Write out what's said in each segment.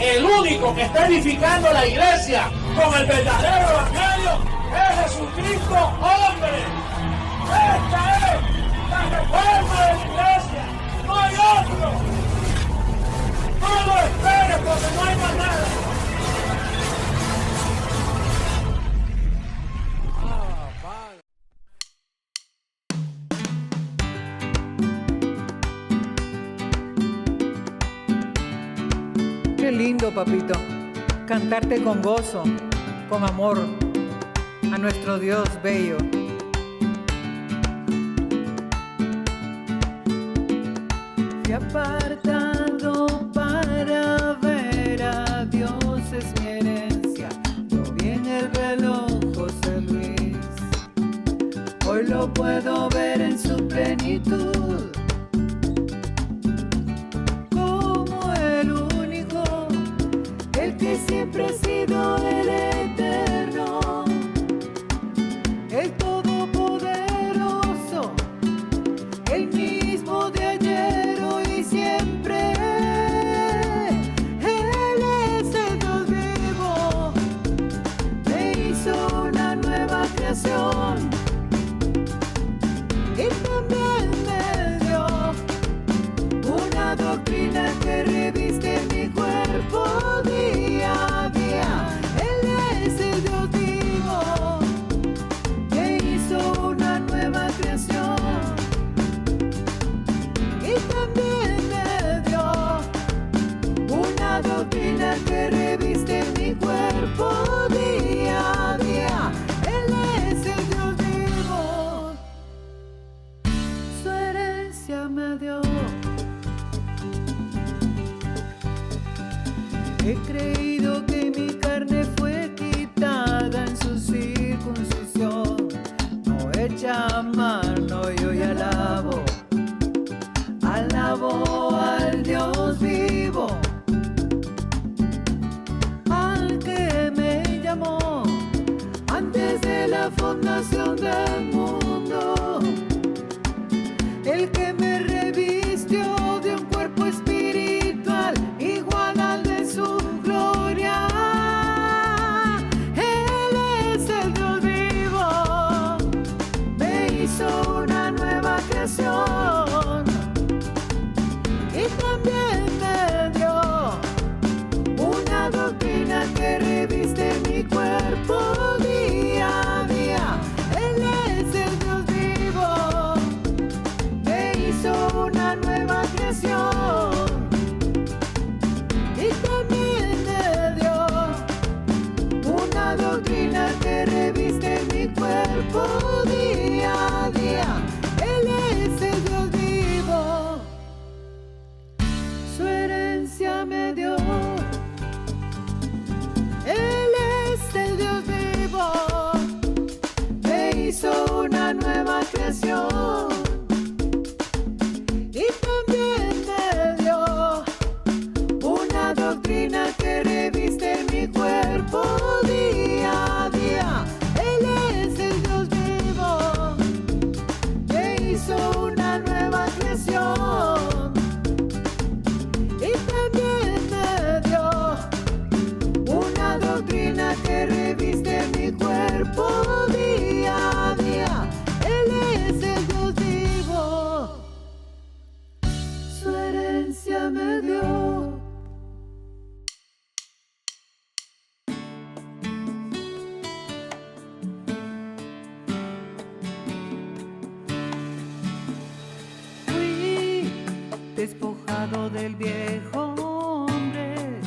el único que está edificando la iglesia con el verdadero evangelio es Jesucristo, hombre. Esta es la reforma de la iglesia, no hay otro. No lo esperes porque no hay más nada. Qué lindo, papito, cantarte con gozo, con amor a nuestro Dios bello. Fui apartado para ver a Dios, es mi herencia. Lo vi en el reloj José Luis. Hoy lo puedo ver en su plenitud. Siempre ha sido el eterno, el todopoderoso, el mismo de ayer, hoy y siempre. Él es el Dios vivo, me hizo una nueva creación y también me dio una doctrina que reviste mi cuerpo. Que reviste mi cuerpo día a día. Él es el Dios vivo, su herencia me dio. He creído que mi carne fue quitada en su circuncisión, no hecha a mano, y hoy alabo al Dios vivo. Antes de la fundación del mundo, el que me revistió de un cuerpo espiritual igual al de su gloria. Él es el Dios vivo, me hizo una nueva creación y también me dio una doctrina que reviste mi cuerpo día a día. Él es el Dios vivo, me hizo una nueva creación y también me dio una doctrina que reviste mi cuerpo día a día. Él es el Dios vivo, su herencia me dio. Él es el Dios vivo, me hizo una nueva creación y también me dio una doctrina que reviste mi cuerpo día a día. Él es el Dios vivo, me hizo una nueva creación y también me dio una doctrina que reviste mi cuerpo día a día. Él es el Dios vivo, su herencia me dio. Fui despojado del viejo hombre,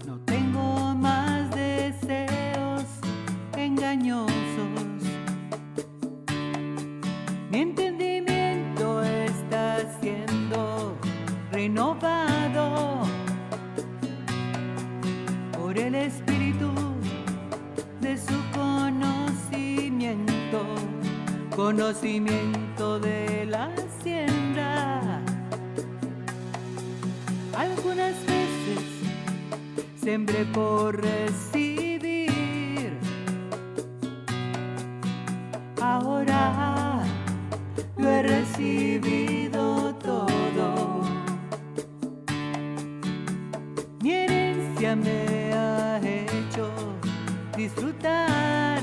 no tengo más deseos engañosos. Mi entendimiento está siendo renovado por el Espíritu de su conocimiento de la hacienda. Algunas veces sembré por recibir, ahora lo he recibido todo. disfrutar.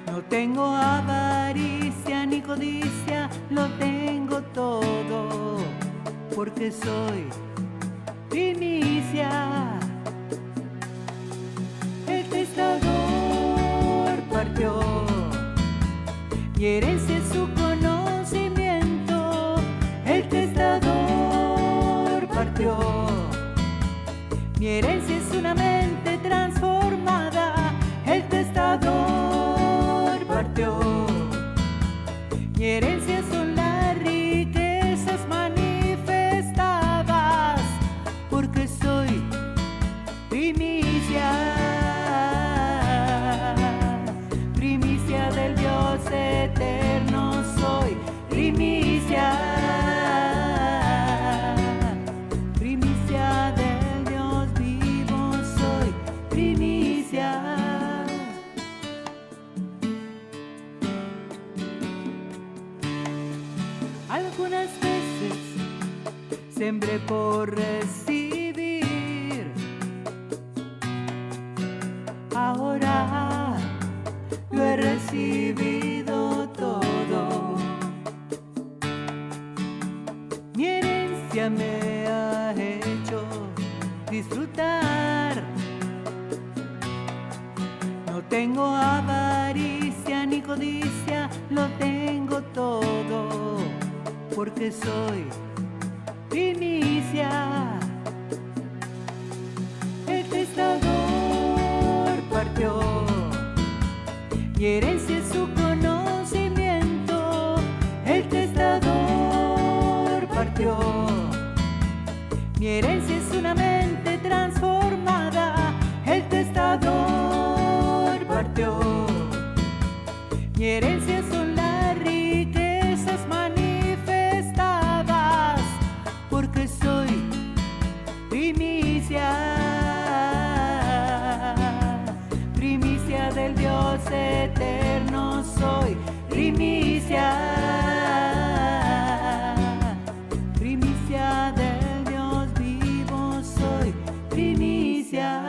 No tengo avaricia ni codicia, lo tengo todo, porque soy primicia. El testador partió, mi herencia es su conocimiento. El testador partió, mi herencia es una mente transformada. El testador partió, mi herencia son las riquezas manifestadas, porque soy primicia, primicia del Dios eterno soy, primicia, primicia del Dios vivo soy, primicia. Algunas veces sembré por recibir, ahora lo he recibido todo. Mi herencia me ha hecho disfrutar. No tengo avaricia ni codicia, lo tengo todo, porque soy primicia. El testador partió, mi herencia es su conocimiento. El testador partió, mi herencia es una mente transformada. El testador partió, mi herencia son las riquezas manifestadas, porque soy primicia, primicia del Dios eterno soy, primicia, primicia del Dios vivo soy, primicia.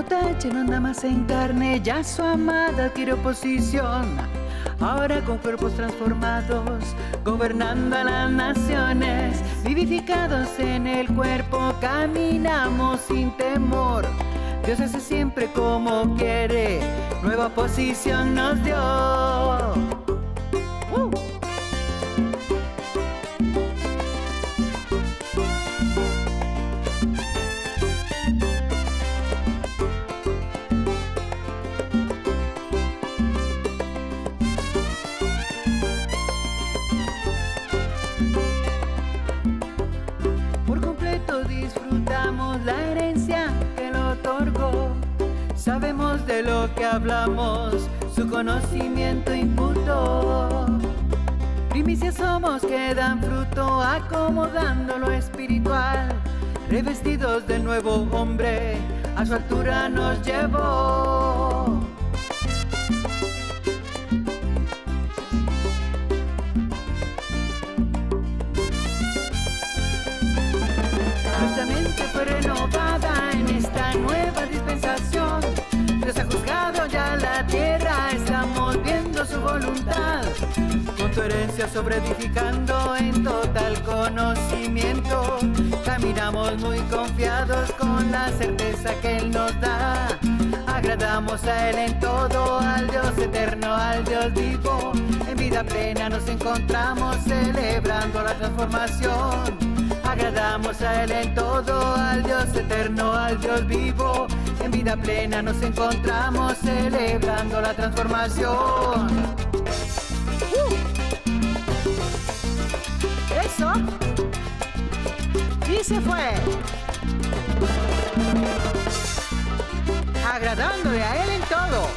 JH no anda más en carne, ya su amada adquirió posición. Ahora con cuerpos transformados, gobernando a las naciones, vivificados en el cuerpo, caminamos sin temor. Dios hace siempre como quiere, nueva posición nos dio. La herencia que lo otorgó, sabemos de lo que hablamos, su conocimiento imputó. Primicias somos que dan fruto, acomodando lo espiritual, revestidos de nuevo hombre, a su altura nos llevó. Nuestra mente fue renovada en esta nueva dispensación. Dios ha juzgado ya la tierra, estamos viendo su voluntad. Con tu herencia sobreedificando en total conocimiento, caminamos muy confiados con la certeza que Él nos da. Agradamos a Él en todo, al Dios eterno, al Dios vivo. En vida plena nos encontramos celebrando la transformación. Agradamos a Él en todo, al Dios eterno, al Dios vivo. En vida plena nos encontramos celebrando la transformación. Eso. Y se fue. Agradándole a Él en todo.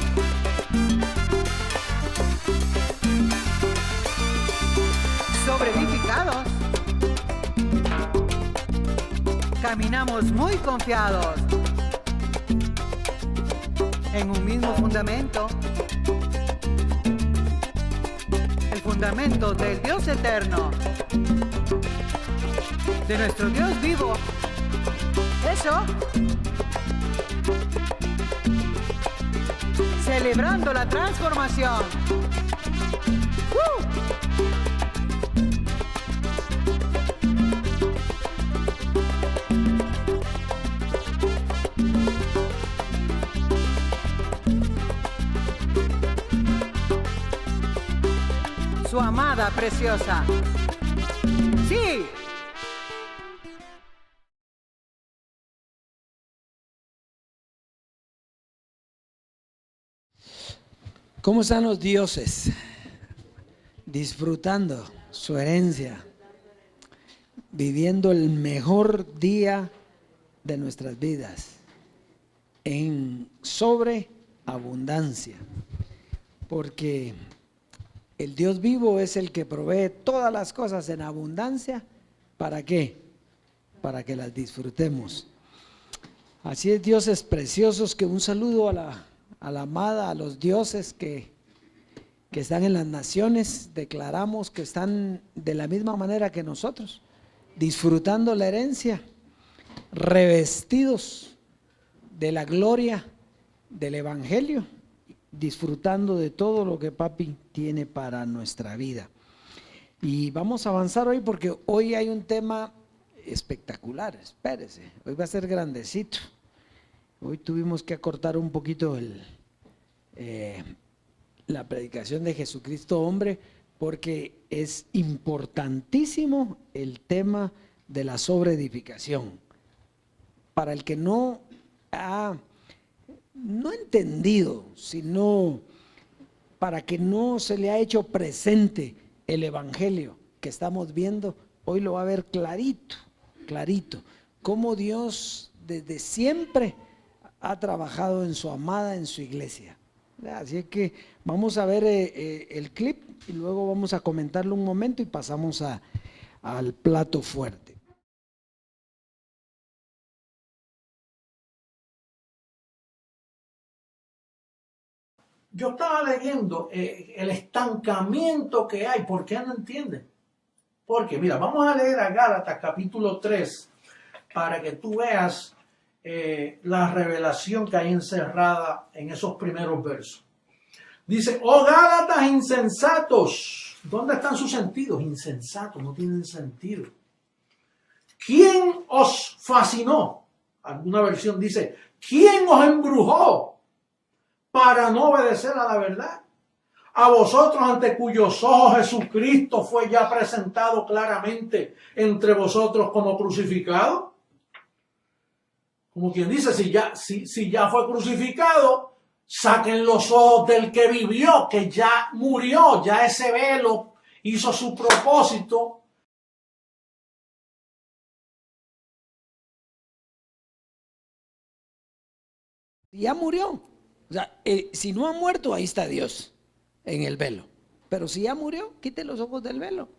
caminamos muy confiados en un mismo fundamento, el fundamento del Dios eterno, de nuestro Dios vivo. Eso, celebrando la transformación. Su amada preciosa. Sí. ¿Cómo están los dioses? Disfrutando su herencia, viviendo el mejor día de nuestras vidas en sobreabundancia, porque el Dios vivo es el que provee todas las cosas en abundancia. ¿Para qué? Para que las disfrutemos. Así es, dioses preciosos, que un saludo a la amada, a los dioses que están en las naciones. Declaramos que están de la misma manera que nosotros, disfrutando la herencia, revestidos de la gloria del Evangelio, disfrutando de todo lo que Papi tiene para nuestra vida. Y vamos a avanzar hoy, porque hoy hay un tema espectacular. Espérese, hoy va a ser grandecito. Hoy tuvimos que acortar un poquito la predicación de Jesucristo hombre, porque es importantísimo el tema de la sobreedificación. Para el que no ha entendido, sino para que no se le ha hecho presente el Evangelio que estamos viendo, hoy lo va a ver clarito, clarito, cómo Dios desde siempre ha trabajado en su amada, en su iglesia. Así que vamos a ver el clip y luego vamos a comentarlo un momento y pasamos al plato fuerte. Yo estaba leyendo el estancamiento que hay. ¿Por qué no entienden? Porque, mira, vamos a leer a Gálatas capítulo 3 para que tú veas la revelación que hay encerrada en esos primeros versos. Dice: oh Gálatas insensatos. ¿Dónde están sus sentidos? Insensatos, no tienen sentido. ¿Quién os fascinó? Alguna versión dice: ¿quién os embrujó para no obedecer a la verdad? A vosotros, ante cuyos ojos Jesucristo fue ya presentado claramente entre vosotros como crucificado. Como quien dice, si ya fue crucificado, saquen los ojos del que vivió, que ya murió, ya ese velo hizo su propósito. Ya murió. O sea, si no ha muerto, ahí está Dios en el velo. Pero si ya murió, quite los ojos del velo.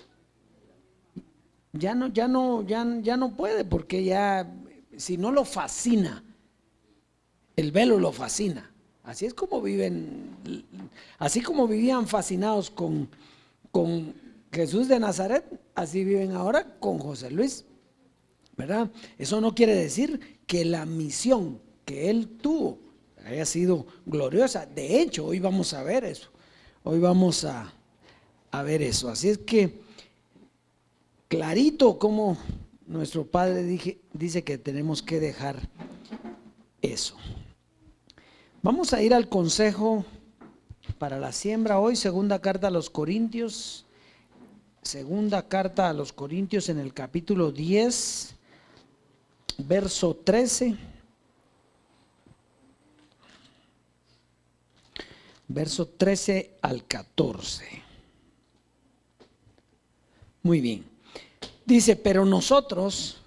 Ya no puede, porque ya, si no lo fascina, el velo lo fascina. Así es como viven, así como vivían fascinados con Jesús de Nazaret, así viven ahora con José Luis, ¿verdad? Eso no quiere decir que la misión que él tuvo haya sido gloriosa. De hecho, hoy vamos a ver eso. Hoy vamos a ver eso. Así es que clarito como nuestro Padre dice que tenemos que dejar eso. Vamos a ir al consejo para la siembra hoy, segunda carta a los Corintios, en el capítulo 10, verso 13. Verso 13 al 14. Muy bien. Dice: pero nosotros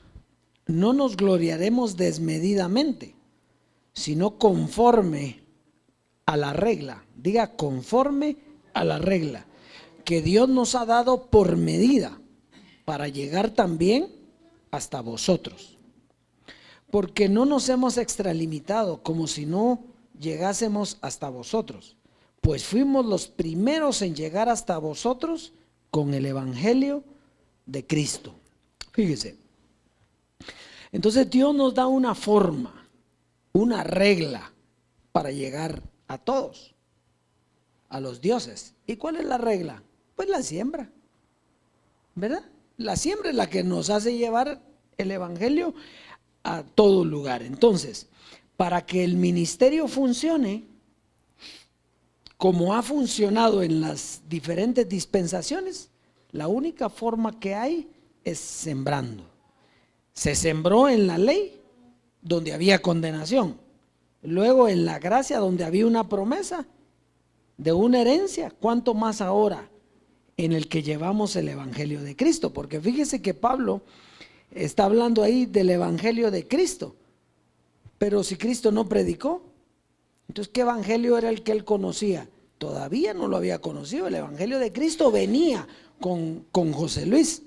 no nos gloriaremos desmedidamente, sino conforme a la regla. Diga: conforme a la regla que Dios nos ha dado por medida, para llegar también hasta vosotros. porque no nos hemos extralimitado como si no llegásemos hasta vosotros, pues fuimos los primeros en llegar hasta vosotros con el evangelio de Cristo. Fíjese, entonces Dios nos da una forma, una regla para llegar a todos, a los dioses. ¿Y cuál es la regla? Pues la siembra, ¿verdad? La siembra es la que nos hace llevar el evangelio a todo lugar. Entonces, para que el ministerio funcione como ha funcionado en las diferentes dispensaciones, la única forma que hay es sembrando. Se sembró en la ley donde había condenación, luego en la gracia donde había una promesa de una herencia, cuánto más ahora en el que llevamos el evangelio de Cristo. Porque fíjese que Pablo está hablando ahí del evangelio de Cristo, pero si Cristo no predicó, entonces ¿qué evangelio era el que él conocía? Todavía no lo había conocido. El evangelio de Cristo venía con José Luis.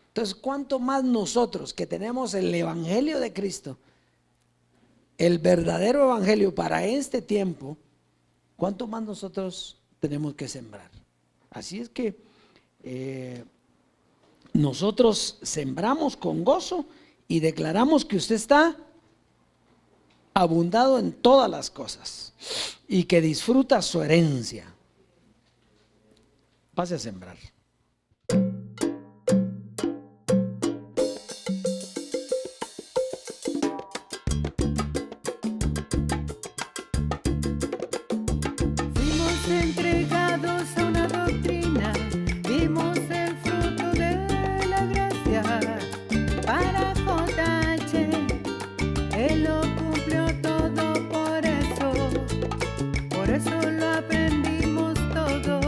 Entonces, ¿cuánto más nosotros que tenemos el evangelio de Cristo, el verdadero evangelio para este tiempo, cuánto más nosotros tenemos que sembrar? Así es que nosotros sembramos con gozo y declaramos que usted está abundado en todas las cosas y que disfruta su herencia. Pase a sembrar. Fuimos entregados a una doctrina, vimos el fruto de la gracia. Para JH, Él lo cumplió todo, por eso lo aprendimos todo.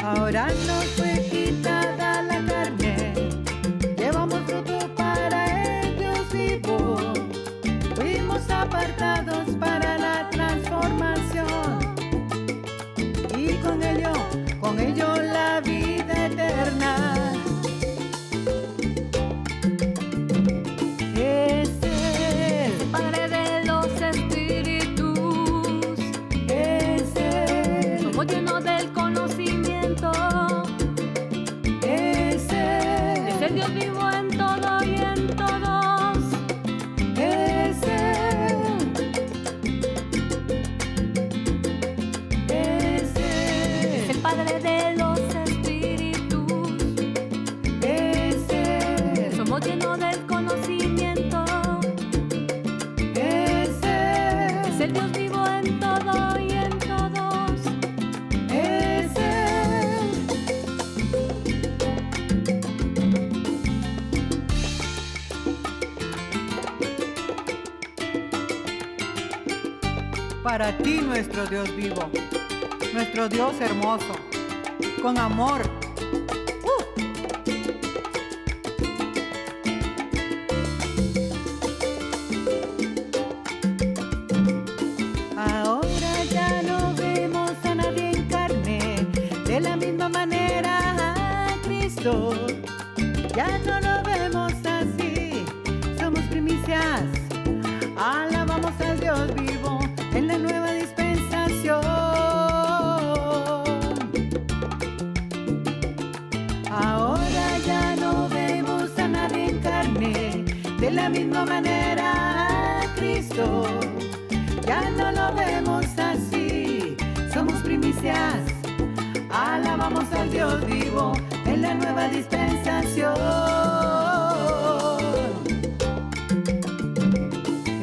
Ahora nos fue quitada la carne, llevamos fruto para el Dios vivo. Fuimos apartados para la transformación y con ello la vida eterna. Es el Padre de los espíritus, es Él, somos llenos del conocimiento, es es el Él, Dios vivo en todo y en todos. es Él, es Es el Él, Padre de los espíritus, es Él, somos llenos del conocimiento, es es el Él, Dios vivo en todo y en todos. es Él. Para ti, nuestro Dios vivo, nuestro Dios hermoso, con amor. Ahora ya no vemos a nadie en carne, de la misma manera a Cristo. Ya no lo vemos así, somos primicias. Alabamos al Dios vivo en la nueva dispensación. Ahora ya no vemos a nadie en carne, de la misma manera a Cristo. Ya no lo vemos así, somos primicias. Alabamos al Dios vivo en la nueva dispensación.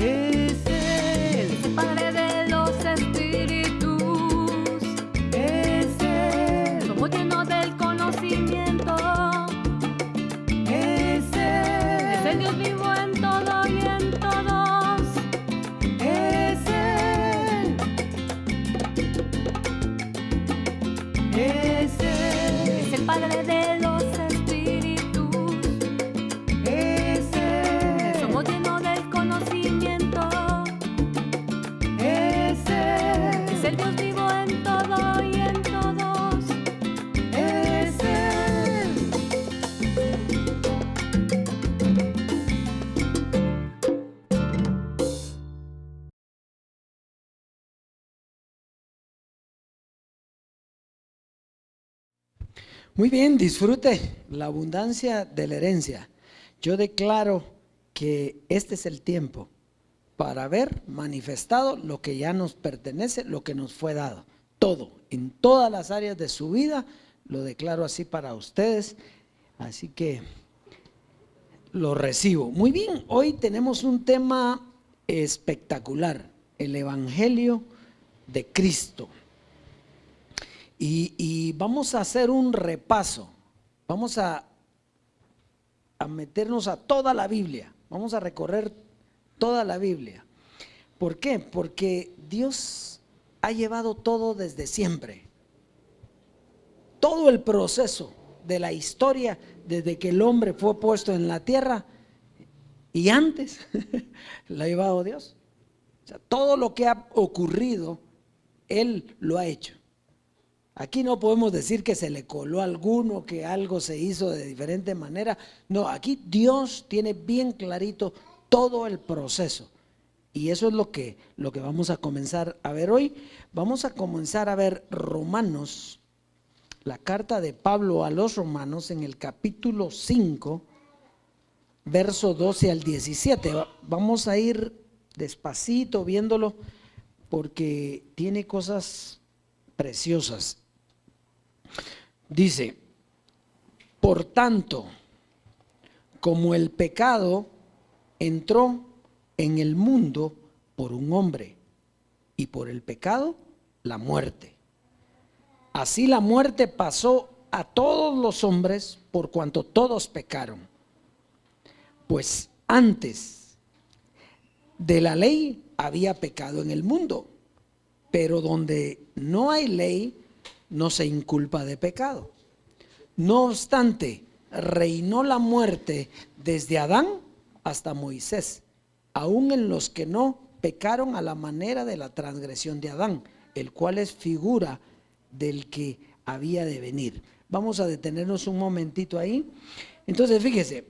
Es Él, Es el Padre de los espíritus, es Él, somos llenos del conocimiento, es es el Él, Dios vivo en todo y en todos. es Él, es Él, Es el Padre de los espíritus, es Él, somos llenos del conocimiento, es Él, es el Dios vivo en todo y en todos. es Él. Muy bien, disfrute la abundancia de la herencia. Yo declaro que este es el tiempo para ver manifestado lo que ya nos pertenece, lo que nos fue dado. Todo, en todas las áreas de su vida, lo declaro así para ustedes. Así que lo recibo. Muy bien, hoy tenemos un tema espectacular, el Evangelio de Cristo. Y vamos a hacer un repaso, vamos a meternos a toda la Biblia, vamos a recorrer toda la Biblia. ¿Por qué? Porque Dios ha llevado todo desde siempre, todo el proceso de la historia desde que el hombre fue puesto en la tierra y antes lo ha llevado Dios. O sea, todo lo que ha ocurrido, Él lo ha hecho. Aquí no podemos decir que se le coló a alguno, que algo se hizo de diferente manera. No, aquí Dios tiene bien clarito todo el proceso. Y eso es lo que vamos a comenzar a ver hoy. Vamos a comenzar a ver Romanos, la carta de Pablo a los Romanos en el capítulo 5, verso 12 al 17. Vamos a ir despacito viéndolo porque tiene cosas preciosas. Dice: por tanto, como el pecado entró en el mundo por un hombre, y por el pecado la muerte, así la muerte pasó a todos los hombres por cuanto todos pecaron. Pues antes de la ley había pecado en el mundo, pero donde no hay ley no se inculpa de pecado. No obstante, reinó la muerte desde Adán hasta Moisés, aun en los que no pecaron a la manera de la transgresión de Adán, el cual es figura del que había de venir. Vamos a detenernos un momentito ahí. Entonces, fíjese,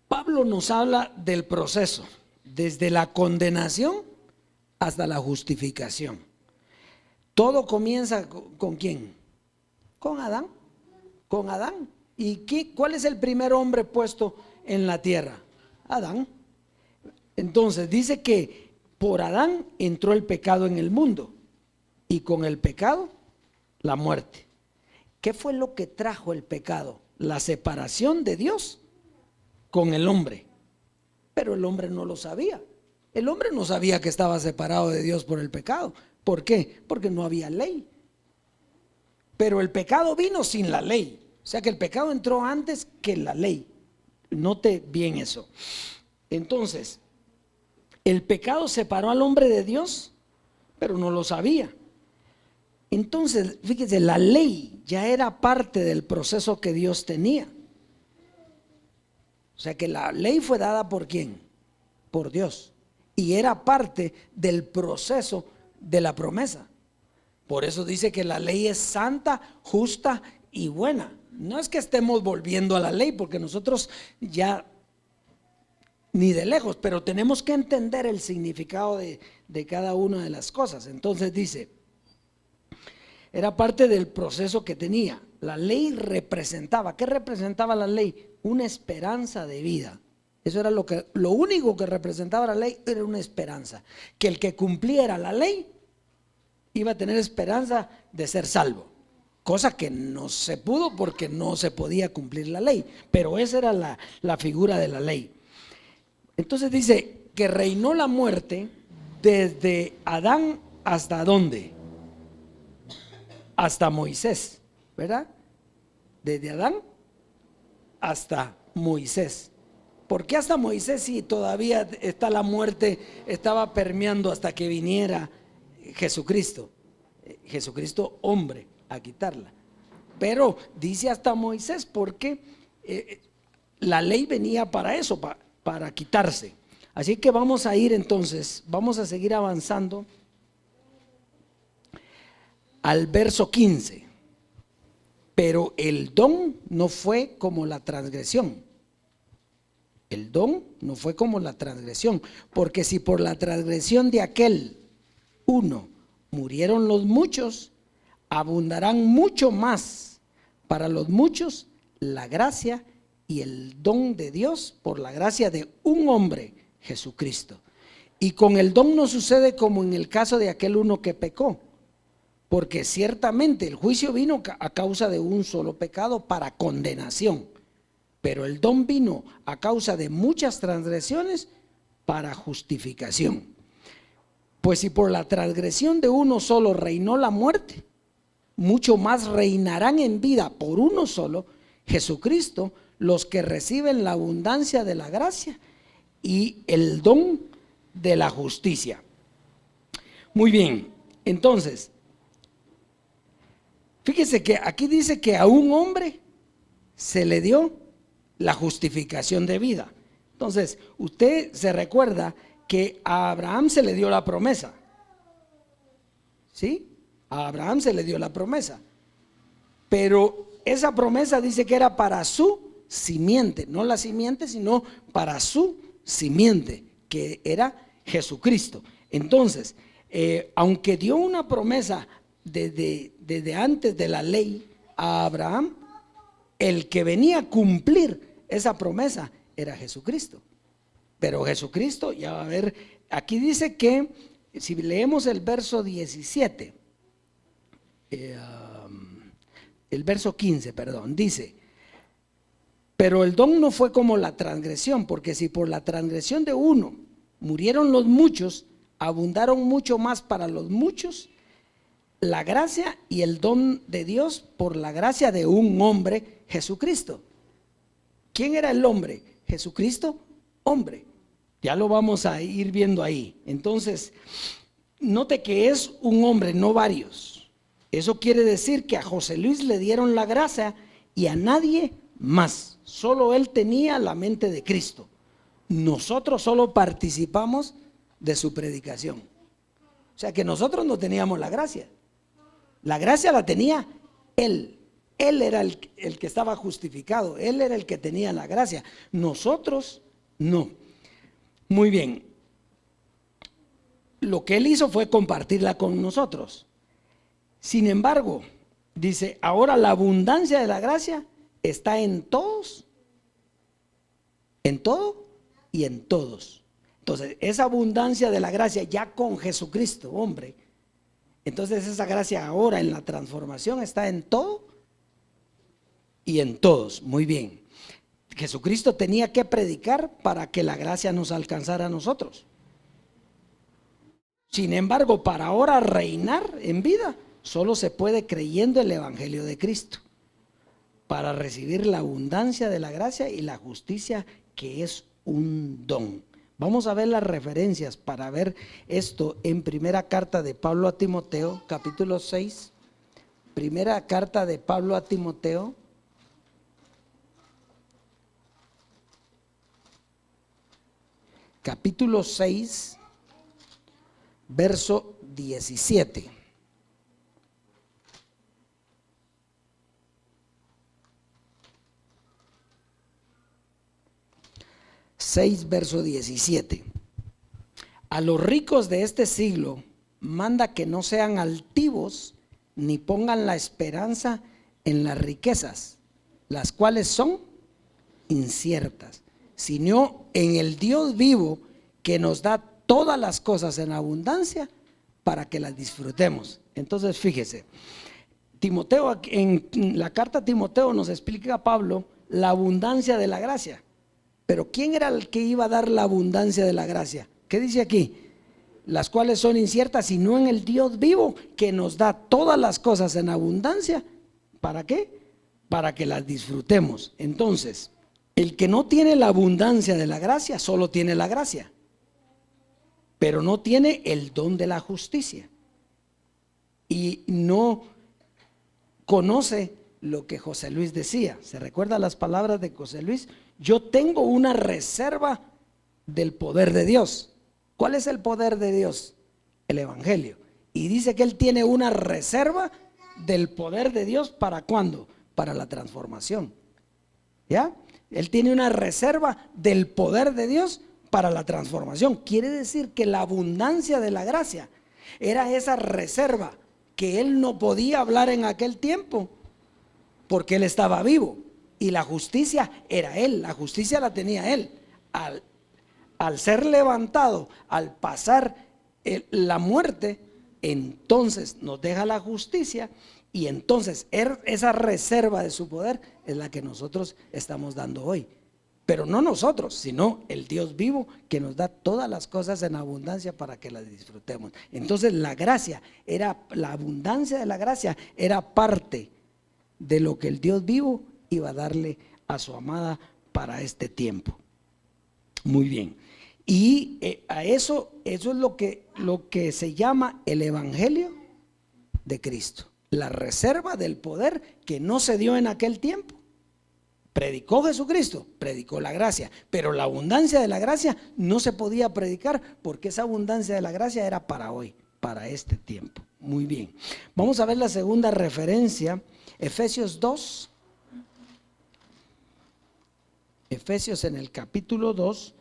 Pablo nos habla del proceso, desde la condenación hasta la justificación. Todo comienza ¿con quién? Con Adán. Con Adán. ¿Y cuál es el primer hombre puesto en la tierra? Adán. Entonces dice que por Adán entró el pecado en el mundo y con el pecado la muerte. ¿Qué fue lo que trajo el pecado? La separación de Dios con el hombre. Pero el hombre no lo sabía. El hombre no sabía que estaba separado de Dios por el pecado. ¿Por qué? Porque no había ley. Pero el pecado vino sin la ley. O sea que el pecado entró antes que la ley. Note bien eso. Entonces, el pecado separó al hombre de Dios, pero no lo sabía. Entonces, fíjese, la ley ya era parte del proceso que Dios tenía. O sea que la ley fue dada ¿por quién? Por Dios. Y era parte del proceso de la promesa. Por eso dice que la ley es santa, justa y buena. No es que estemos volviendo a la ley, porque nosotros ya ni de lejos, pero tenemos que entender el significado de cada una de las cosas. Entonces dice, era parte del proceso que tenía. La ley representaba, ¿qué representaba la ley? Una esperanza de vida. Eso era lo único que representaba la ley, era una esperanza. Que el que cumpliera la ley iba a tener esperanza de ser salvo. Cosa que no se pudo porque no se podía cumplir la ley. Pero esa era la figura de la ley. Entonces dice que reinó la muerte desde Adán hasta ¿dónde? Hasta Moisés, ¿verdad? Desde Adán hasta Moisés. ¿Por qué hasta Moisés si todavía está la muerte, estaba permeando hasta que viniera Jesucristo? Jesucristo hombre a quitarla. Pero dice hasta Moisés porque la ley venía para eso, para quitarse. Así que vamos a ir entonces, vamos a seguir avanzando al verso 15. Pero el don no fue como la transgresión. El don no fue como la transgresión, porque si por la transgresión de aquel uno murieron los muchos, abundarán mucho más para los muchos la gracia y el don de Dios por la gracia de un hombre, Jesucristo. Y con el don no sucede como en el caso de aquel uno que pecó, porque ciertamente el juicio vino a causa de un solo pecado para condenación, pero el don vino a causa de muchas transgresiones para justificación. Pues si por la transgresión de uno solo reinó la muerte, mucho más reinarán en vida por uno solo, Jesucristo, los que reciben la abundancia de la gracia y el don de la justicia. Muy bien, entonces, fíjese que aquí dice que a un hombre se le dio la justificación de vida. Entonces, usted se recuerda que a Abraham se le dio la promesa. ¿Sí? A Abraham se le dio la promesa. Pero esa promesa dice que era para su simiente, no la simiente, sino para su simiente, que era Jesucristo. Entonces, aunque dio una promesa desde antes de la ley a Abraham, el que venía a cumplir esa promesa era Jesucristo. Pero Jesucristo, ya va a ver, aquí dice que, si leemos el verso 17, el verso 15, perdón, dice: pero el don no fue como la transgresión, porque si por la transgresión de uno murieron los muchos, abundaron mucho más para los muchos la gracia y el don de Dios por la gracia de un hombre, Jesucristo. ¿Quién era el hombre? Jesucristo, hombre. Ya lo vamos a ir viendo ahí. Entonces, note que es un hombre, no varios. Eso quiere decir que a José Luis le dieron la gracia y a nadie más. Solo él tenía la mente de Cristo. Nosotros solo participamos de su predicación. O sea que nosotros no teníamos la gracia. La gracia la tenía él. Él era el que estaba justificado. Él era el que tenía la gracia. Nosotros no. Muy bien. Lo que él hizo fue compartirla con nosotros. Sin embargo, dice, ahora la abundancia de la gracia está en todos, en todo y en todos. Entonces, esa abundancia de la gracia ya con Jesucristo, hombre. Entonces, esa gracia ahora en la transformación está en todo y en todos. Muy bien. Jesucristo tenía que predicar para que la gracia nos alcanzara a nosotros. Sin embargo, para ahora reinar en vida, solo se puede creyendo el Evangelio de Cristo, para recibir la abundancia de la gracia y la justicia, que es un don. Vamos a ver las referencias para ver esto en primera carta de Pablo a Timoteo, capítulo 6. Primera carta de Pablo a Timoteo, capítulo 6, verso 17. Verso 17. A los ricos de este siglo manda que no sean altivos ni pongan la esperanza en las riquezas, las cuales son inciertas, sino en el Dios vivo, que nos da todas las cosas en abundancia para que las disfrutemos. Entonces, fíjese, Timoteo, en la carta a Timoteo nos explica a Pablo la abundancia de la gracia. Pero ¿quién era el que iba a dar la abundancia de la gracia? ¿Qué dice aquí? Las cuales son inciertas, sino en el Dios vivo, que nos da todas las cosas en abundancia. ¿Para qué? Para que las disfrutemos. Entonces, el que no tiene la abundancia de la gracia, solo tiene la gracia, pero no tiene el don de la justicia. Y no conoce lo que José Luis decía. ¿Se recuerda las palabras de José Luis? Yo tengo una reserva del poder de Dios. ¿Cuál es el poder de Dios? El Evangelio. Y dice que él tiene una reserva del poder de Dios. ¿Para cuándo? Para la transformación. ¿Ya? Él tiene una reserva del poder de Dios para la transformación. Quiere decir que la abundancia de la gracia era esa reserva que él no podía hablar en aquel tiempo porque él estaba vivo y la justicia era él, la justicia la tenía él. Al ser levantado, al pasar la muerte, entonces nos deja la justicia y entonces esa reserva de su poder es la que nosotros estamos dando hoy. Pero no nosotros, sino el Dios vivo que nos da todas las cosas en abundancia para que las disfrutemos. Entonces la gracia la abundancia de la gracia era parte de lo que el Dios vivo iba a darle a su amada para este tiempo. Muy bien. Y a eso es lo que se llama el evangelio de Cristo. La reserva del poder que no se dio en aquel tiempo. Predicó Jesucristo, predicó la gracia, pero la abundancia de la gracia no se podía predicar porque esa abundancia de la gracia era para hoy, para este tiempo. Muy bien. Vamos a ver la segunda referencia, Efesios 2. Efesios en el capítulo 2,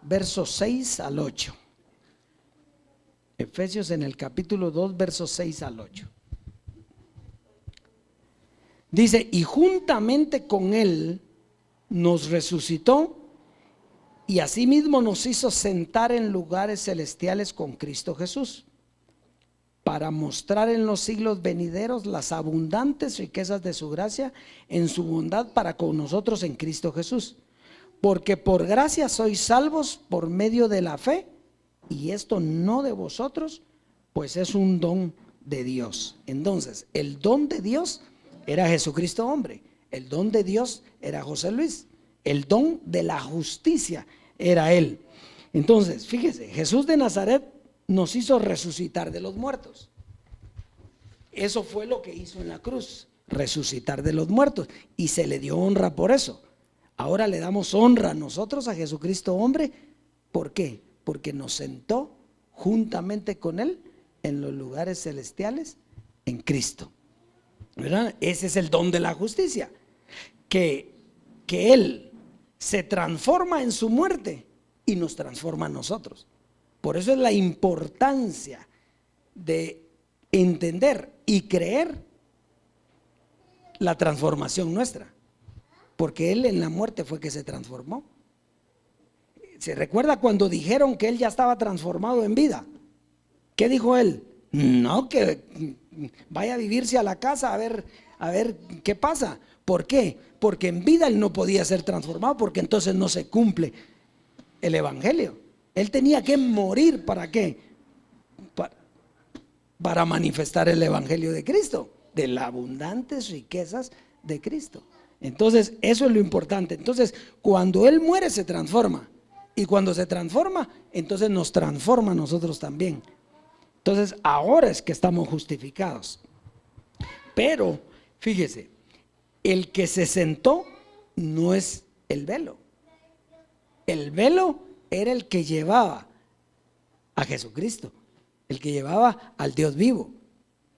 versos 6 al 8. Efesios en el capítulo 2, versos 6 al 8. Dice, y juntamente con él nos resucitó y asimismo nos hizo sentar en lugares celestiales con Cristo Jesús, para mostrar en los siglos venideros las abundantes riquezas de su gracia en su bondad para con nosotros en Cristo Jesús. Porque por gracia sois salvos por medio de la fe, y esto no de vosotros, pues es un don de Dios. Entonces, el don de Dios era Jesucristo hombre, el don de Dios era José Luis, el don de la justicia era él. Entonces, fíjese, Jesús de Nazaret nos hizo resucitar de los muertos. Eso fue lo que hizo en la cruz, resucitar de los muertos, y se le dio honra por eso. Ahora le damos honra nosotros a Jesucristo hombre. ¿Por qué? Porque nos sentó juntamente con él en los lugares celestiales en Cristo, ¿verdad? Ese es el don de la justicia, que él se transforma en su muerte y nos transforma a nosotros. Por eso es la importancia de entender y creer la transformación nuestra, porque él en la muerte fue que se transformó. ¿Se recuerda cuando dijeron que él ya estaba transformado en vida? ¿Qué dijo él? No, que vaya a vivirse a la casa a ver qué pasa. ¿Por qué? Porque en vida él no podía ser transformado, porque entonces no se cumple el evangelio. Él tenía que morir. ¿Para qué? Para manifestar el evangelio de Cristo, de las abundantes riquezas de Cristo. Entonces eso es lo importante. Entonces cuando él muere se transforma, y cuando se transforma entonces nos transforma a nosotros también. Entonces ahora es que estamos justificados. Pero fíjese, el que se sentó no es el velo. El velo era el que llevaba a Jesucristo, el que llevaba al Dios vivo.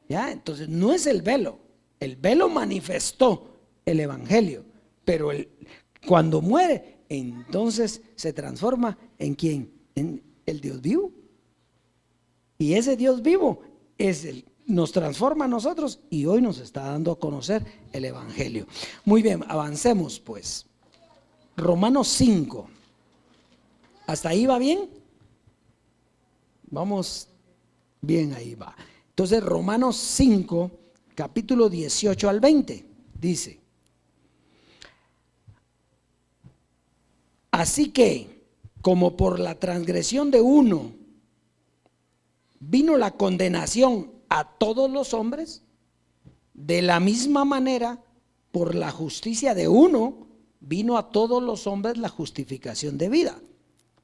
¿Ya? Entonces no es el velo. El velo manifestó el evangelio, pero cuando muere, entonces se transforma en ¿quién? En el Dios vivo. Y ese Dios vivo nos transforma a nosotros y hoy nos está dando a conocer el evangelio. Muy bien, avancemos pues. Romanos 5. ¿Hasta ahí va bien? Vamos bien, ahí va. Entonces Romanos 5, capítulo 18 al 20, dice: así que, como por la transgresión de uno vino la condenación a todos los hombres, de la misma manera, por la justicia de uno vino a todos los hombres la justificación de vida.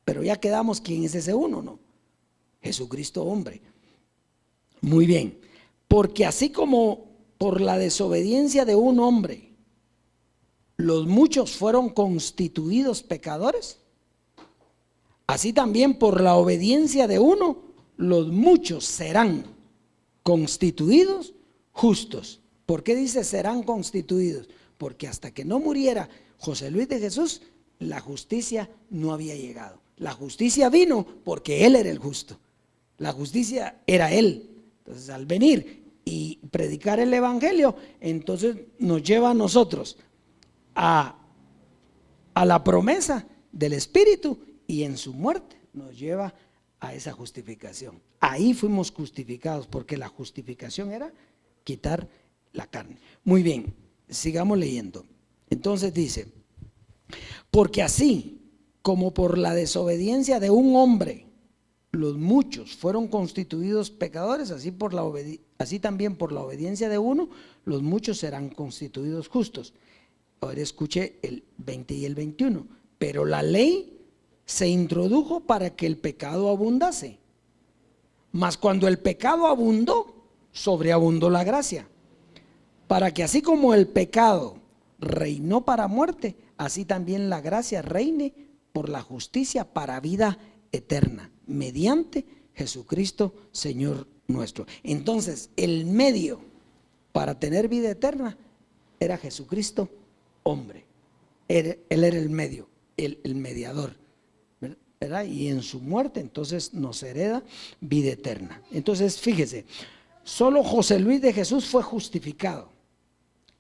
Pero ya quedamos, ¿quién es ese uno? ¿No? Jesucristo hombre. Muy bien, porque así como por la desobediencia de un hombre los muchos fueron constituidos pecadores, así también por la obediencia de uno los muchos serán constituidos justos. ¿Por qué dice serán constituidos? Porque hasta que no muriera José Luis de Jesús, la justicia no había llegado. La justicia vino porque él era el justo. La justicia era él. Entonces al venir y predicar el evangelio, entonces nos lleva a nosotros a la promesa del Espíritu, y en su muerte nos lleva a esa justificación. Ahí fuimos justificados, porque la justificación era quitar la carne. Muy bien, sigamos leyendo. Entonces dice: porque así como por la desobediencia de un hombre los muchos fueron constituidos pecadores, así también por la obediencia de uno los muchos serán constituidos justos. Ahora escuche el 20 y el 21. Pero la ley se introdujo para que el pecado abundase. Mas cuando el pecado abundó, sobreabundó la gracia. Para que así como el pecado reinó para muerte, así también la gracia reine por la justicia para vida eterna, mediante Jesucristo Señor nuestro. Entonces, el medio para tener vida eterna era Jesucristo hombre. Él era el medio, el mediador, ¿verdad? Y en su muerte entonces nos hereda vida eterna. Entonces fíjese, solo José Luis de Jesús fue justificado.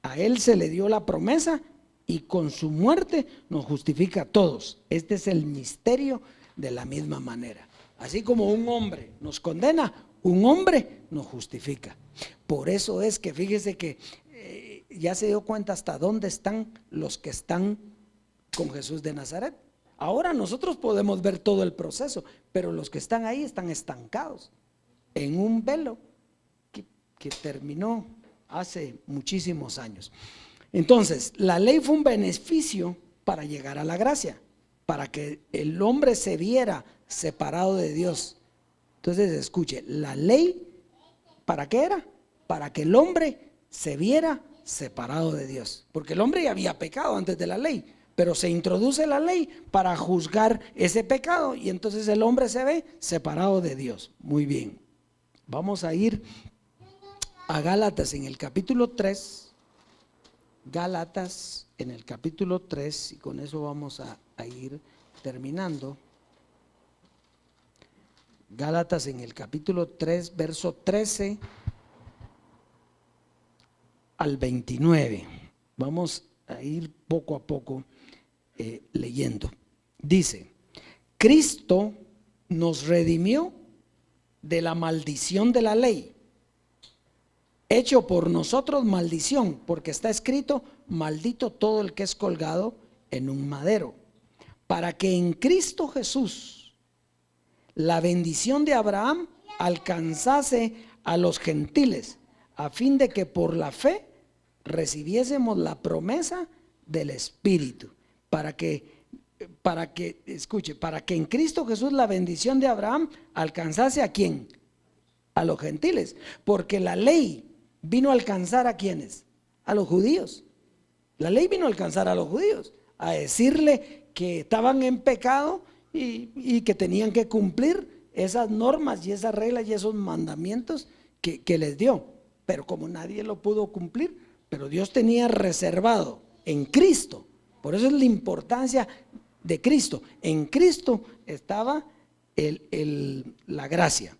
A él se le dio la promesa y con su muerte nos justifica a todos. Este es el misterio de la misma manera. Así como un hombre nos condena, un hombre nos justifica. Por eso es que fíjese que ya se dio cuenta hasta dónde están los que están con Jesús de Nazaret. Ahora nosotros podemos ver todo el proceso, pero los que están ahí están estancados en un velo que terminó hace muchísimos años. Entonces, la ley fue un beneficio para llegar a la gracia, para que el hombre se viera separado de Dios. Entonces, escuche, la ley, ¿para qué era? Para que el hombre se viera separado de Dios, porque el hombre ya había pecado antes de la ley, pero se introduce la ley para juzgar ese pecado, y entonces el hombre se ve separado de Dios. Muy bien, vamos a ir a Gálatas en el capítulo 3, Gálatas en el capítulo 3, y con eso vamos a ir terminando. Gálatas en el capítulo 3, verso 13 al 29. Vamos a ir poco a poco leyendo. Dice: Cristo nos redimió de la maldición de la ley, hecho por nosotros maldición, porque está escrito: maldito todo el que es colgado en un madero, para que en Cristo Jesús la bendición de Abraham alcanzase a los gentiles, a fin de que por la fe recibiésemos la promesa del Espíritu, para que escuche, para que en Cristo Jesús la bendición de Abraham alcanzase ¿a quién? A los gentiles, porque la ley vino a alcanzar ¿a quiénes? A los judíos. La ley vino a alcanzar a los judíos, a decirle que estaban en pecado y que tenían que cumplir esas normas y esas reglas y esos mandamientos que les dio. Pero como nadie lo pudo cumplir, pero Dios tenía reservado en Cristo. Por eso es la importancia de Cristo. En Cristo estaba la gracia.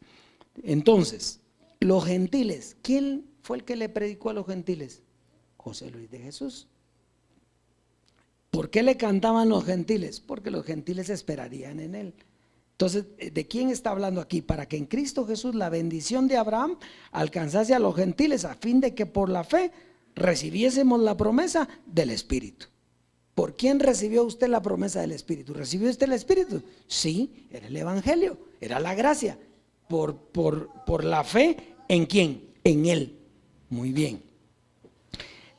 Entonces, los gentiles, ¿quién fue el que le predicó a los gentiles? José Luis de Jesús. ¿Por qué le cantaban los gentiles? Porque los gentiles esperarían en él. Entonces, ¿de quién está hablando aquí? Para que en Cristo Jesús la bendición de Abraham alcanzase a los gentiles, a fin de que por la fe recibiésemos la promesa del Espíritu. ¿Por quién recibió usted la promesa del Espíritu? ¿Recibió usted el Espíritu? Sí, era el Evangelio, era la gracia. Por la fe, ¿en quién? En Él. Muy bien.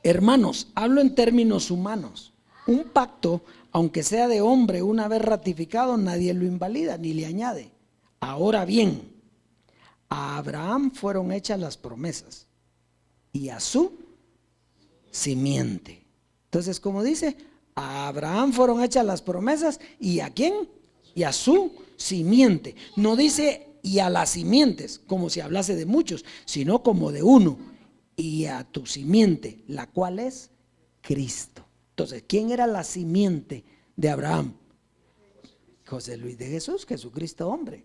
Hermanos, hablo en términos humanos. Un pacto, aunque sea de hombre, una vez ratificado, nadie lo invalida ni le añade. Ahora bien, a Abraham fueron hechas las promesas y a su simiente. Entonces, como dice, a Abraham fueron hechas las promesas y ¿a quién? Y a su simiente. No dice y a las simientes, como si hablase de muchos, sino como de uno. Y a tu simiente, la cual es Cristo. Entonces, ¿quién era la simiente de Abraham? José Luis de Jesús, Jesucristo hombre.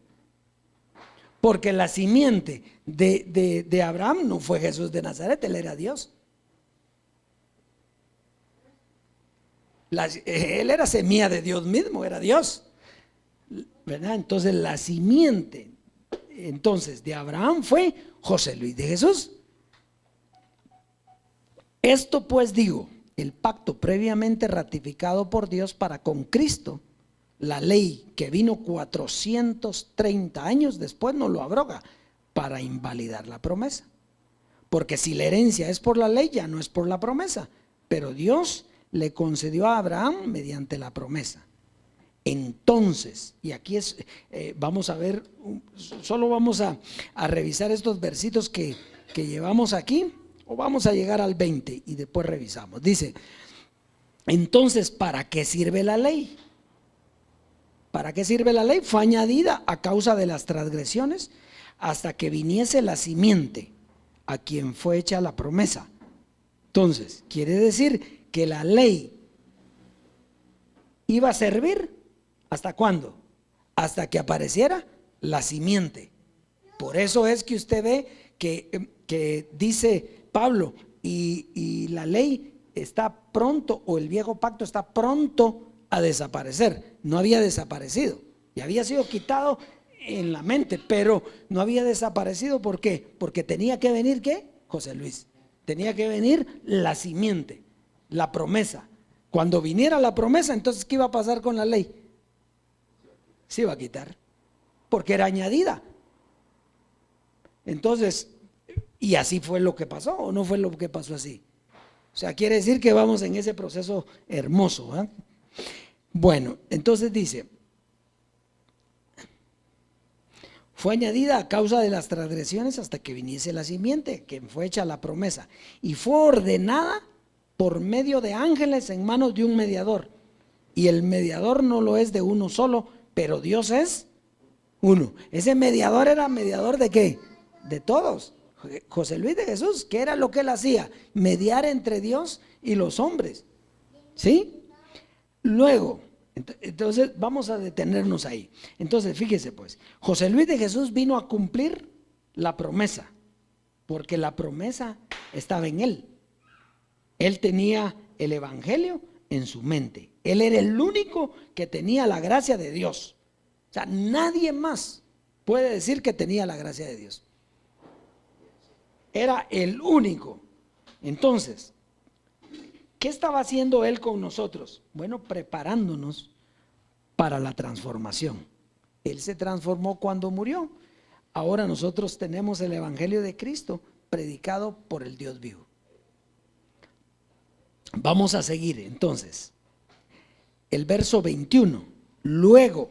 porque la simiente de Abraham no fue Jesús de Nazaret, él era Dios. Él era semilla de Dios mismo, era Dios, ¿verdad? Entonces la simiente de Abraham fue José Luis de Jesús. Esto pues digo, el pacto previamente ratificado por Dios para con Cristo, la ley que vino 430 años después no lo abroga para invalidar la promesa. Porque si la herencia es por la ley, ya no es por la promesa, pero Dios le concedió a Abraham mediante la promesa. Entonces, y aquí vamos a ver, solo vamos a revisar estos versitos que llevamos aquí, o vamos a llegar al 20 y después revisamos. Dice, entonces, ¿para qué sirve la ley? ¿Para qué sirve la ley? Fue añadida a causa de las transgresiones hasta que viniese la simiente a quien fue hecha la promesa. Entonces, quiere decir que la ley iba a servir ¿hasta cuándo? Hasta que apareciera la simiente. Por eso es que usted ve que dice Pablo, y la ley está pronto, o el viejo pacto está pronto a desaparecer. No había desaparecido, ya había sido quitado en la mente, pero no había desaparecido. ¿Por qué? Porque tenía que venir, ¿qué? José Luis, tenía que venir la simiente, la promesa. Cuando viniera la promesa, entonces ¿qué iba a pasar con la ley? Se iba a quitar, porque era añadida. Entonces, y así fue lo que pasó, ¿o no fue lo que pasó así? O sea, quiere decir que vamos en ese proceso hermoso, ¿eh? Bueno, entonces dice, fue añadida a causa de las transgresiones hasta que viniese la simiente, que fue hecha la promesa, y fue ordenada por medio de ángeles en manos de un mediador. Y el mediador no lo es de uno solo, pero Dios es uno. Ese mediador era mediador ¿de qué? De todos. José Luis de Jesús, ¿qué era lo que él hacía? Mediar entre Dios y los hombres. ¿Sí? Luego, entonces vamos a detenernos ahí. Entonces, fíjese pues, José Luis de Jesús vino a cumplir la promesa, porque la promesa estaba en él. Él tenía el evangelio en su mente. Él era el único que tenía la gracia de Dios. O sea, nadie más puede decir que tenía la gracia de Dios. Era el único. Entonces, ¿qué estaba haciendo él con nosotros? Bueno, preparándonos para la transformación. Él se transformó cuando murió. Ahora nosotros tenemos el evangelio de Cristo predicado por el Dios vivo. Vamos a seguir entonces. El verso 21. Luego,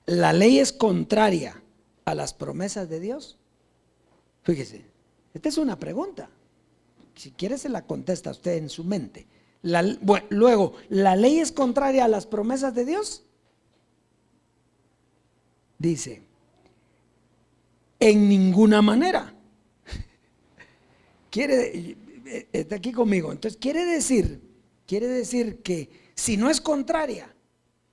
¿la ley es contraria a las promesas de Dios? Fíjese, esta es una pregunta. Si quiere se la contesta usted en su mente. Luego, ¿la ley es contraria a las promesas de Dios? Dice, en ninguna manera. Está aquí conmigo. Entonces quiere decir que si no es contraria,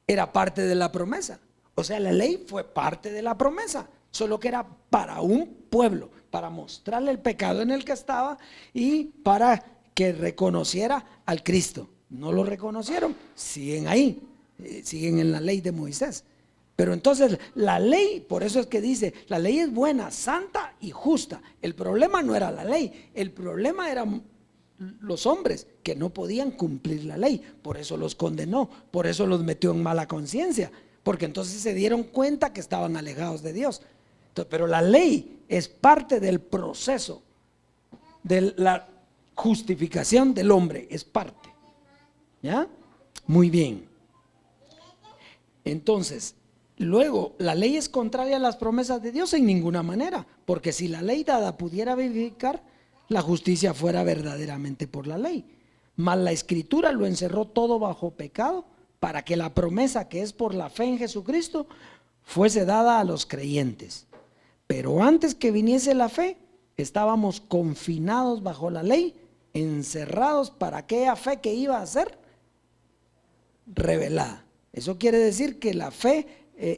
era parte de la promesa. O sea, la ley fue parte de la promesa, solo que era para un pueblo, para mostrarle el pecado en el que estaba y para que reconociera al Cristo. No lo reconocieron, siguen ahí, siguen en la ley de Moisés. Pero entonces la ley, por eso es que dice, la ley es buena, santa y justa. El problema no era la ley, el problema eran los hombres que no podían cumplir la ley. Por eso los condenó, por eso los metió en mala conciencia, porque entonces se dieron cuenta que estaban alejados de Dios. Entonces, pero la ley es parte del proceso de la justificación del hombre, es parte. ¿Ya? Muy bien. Entonces, luego, ¿la ley es contraria a las promesas de Dios? En ninguna manera, porque si la ley dada pudiera vivificar, la justicia fuera verdaderamente por la ley. Mas la Escritura lo encerró todo bajo pecado, para que la promesa que es por la fe en Jesucristo fuese dada a los creyentes. Pero antes que viniese la fe, estábamos confinados bajo la ley, encerrados para aquella fe que iba a ser revelada. Eso quiere decir que la fe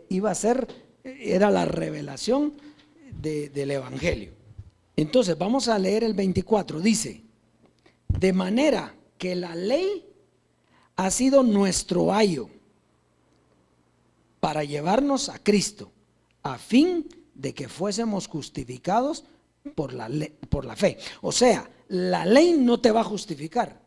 iba a ser era la revelación del Evangelio. Entonces vamos a leer el 24, dice, de manera que la ley ha sido nuestro ayo para llevarnos a Cristo, a fin de que fuésemos justificados por la fe. O sea, la ley no te va a justificar,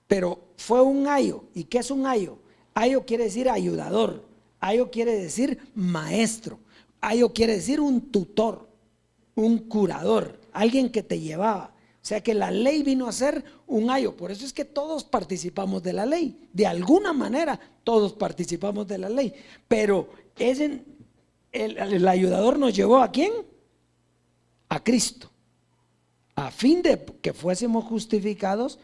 pero fue un ayo. ¿Y qué es un ayo? Ayo quiere decir ayudador, ayo quiere decir maestro, ayo quiere decir un tutor, un curador, alguien que te llevaba. O sea que la ley vino a ser un ayo. Por eso es que todos participamos de la ley. De alguna manera todos participamos de la ley. Pero el ayudador nos llevó ¿a quién? A Cristo. A fin de que fuésemos justificados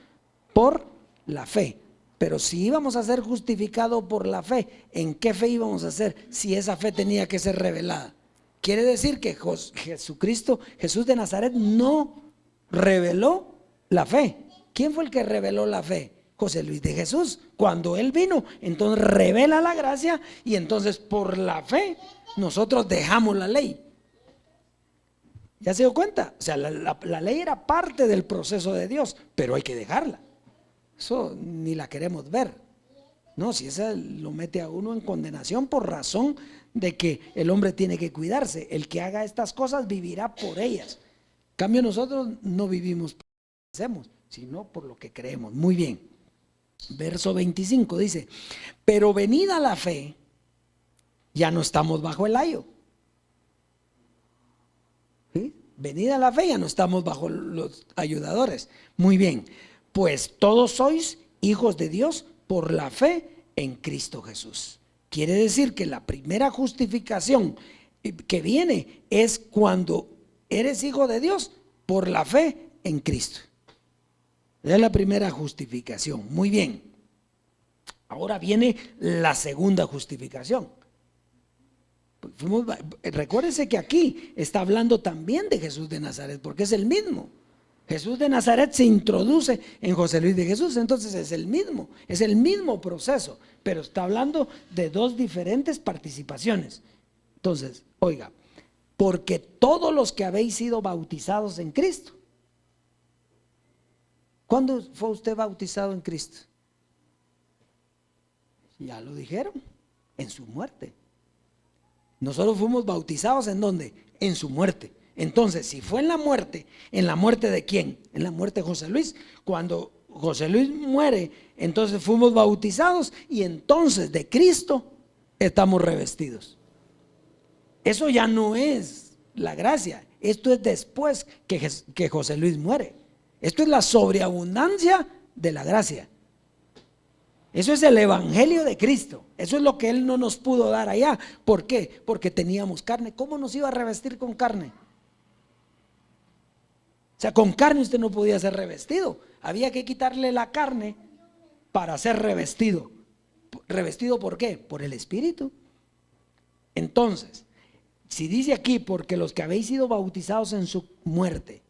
por la fe. Pero si íbamos a ser justificados por la fe, ¿en qué fe íbamos a ser si esa fe tenía que ser revelada? Quiere decir que Jesucristo, Jesús de Nazaret, no reveló la fe. ¿Quién fue el que reveló la fe? José Luis de Jesús. Cuando él vino, entonces revela la gracia y entonces por la fe nosotros dejamos la ley. ¿Ya se dio cuenta? O sea, la ley era parte del proceso de Dios, pero hay que dejarla. Eso ni la queremos ver. No, si esa lo mete a uno en condenación por razón de que el hombre tiene que cuidarse. El que haga estas cosas vivirá por ellas. En cambio nosotros no vivimos por lo que hacemos, sino por lo que creemos. Muy bien. Verso 25 dice, pero venida la fe, ya no estamos bajo el ayo. ¿Sí? Venida la fe, ya no estamos bajo los ayudadores. Muy bien, pues todos sois hijos de Dios por la fe en Cristo Jesús. Quiere decir que la primera justificación que viene es cuando eres hijo de Dios por la fe en Cristo. Es la primera justificación. Muy bien. Ahora viene la segunda justificación. Recuérdense que aquí está hablando también de Jesús de Nazaret, porque es el mismo. Jesús de Nazaret se introduce en José Luis de Jesús, entonces es el mismo proceso, pero está hablando de dos diferentes participaciones. Entonces, oiga, porque todos los que habéis sido bautizados en Cristo. ¿Cuándo fue usted bautizado en Cristo? Ya lo dijeron, en su muerte. Nosotros fuimos bautizados ¿en dónde? En su muerte. Entonces, si fue en la muerte ¿de quién? En la muerte de José Luis. Cuando José Luis muere, entonces fuimos bautizados y entonces de Cristo estamos revestidos. Eso ya no es la gracia. Esto es después que José Luis muere. Esto es la sobreabundancia de la gracia. Eso es el evangelio de Cristo. Eso es lo que Él no nos pudo dar allá. ¿Por qué? Porque teníamos carne. ¿Cómo nos iba a revestir con carne? O sea, con carne usted no podía ser revestido. Había que quitarle la carne para ser revestido. ¿Revestido por qué? Por el Espíritu. Entonces, si dice aquí, porque los que habéis sido bautizados en su muerte,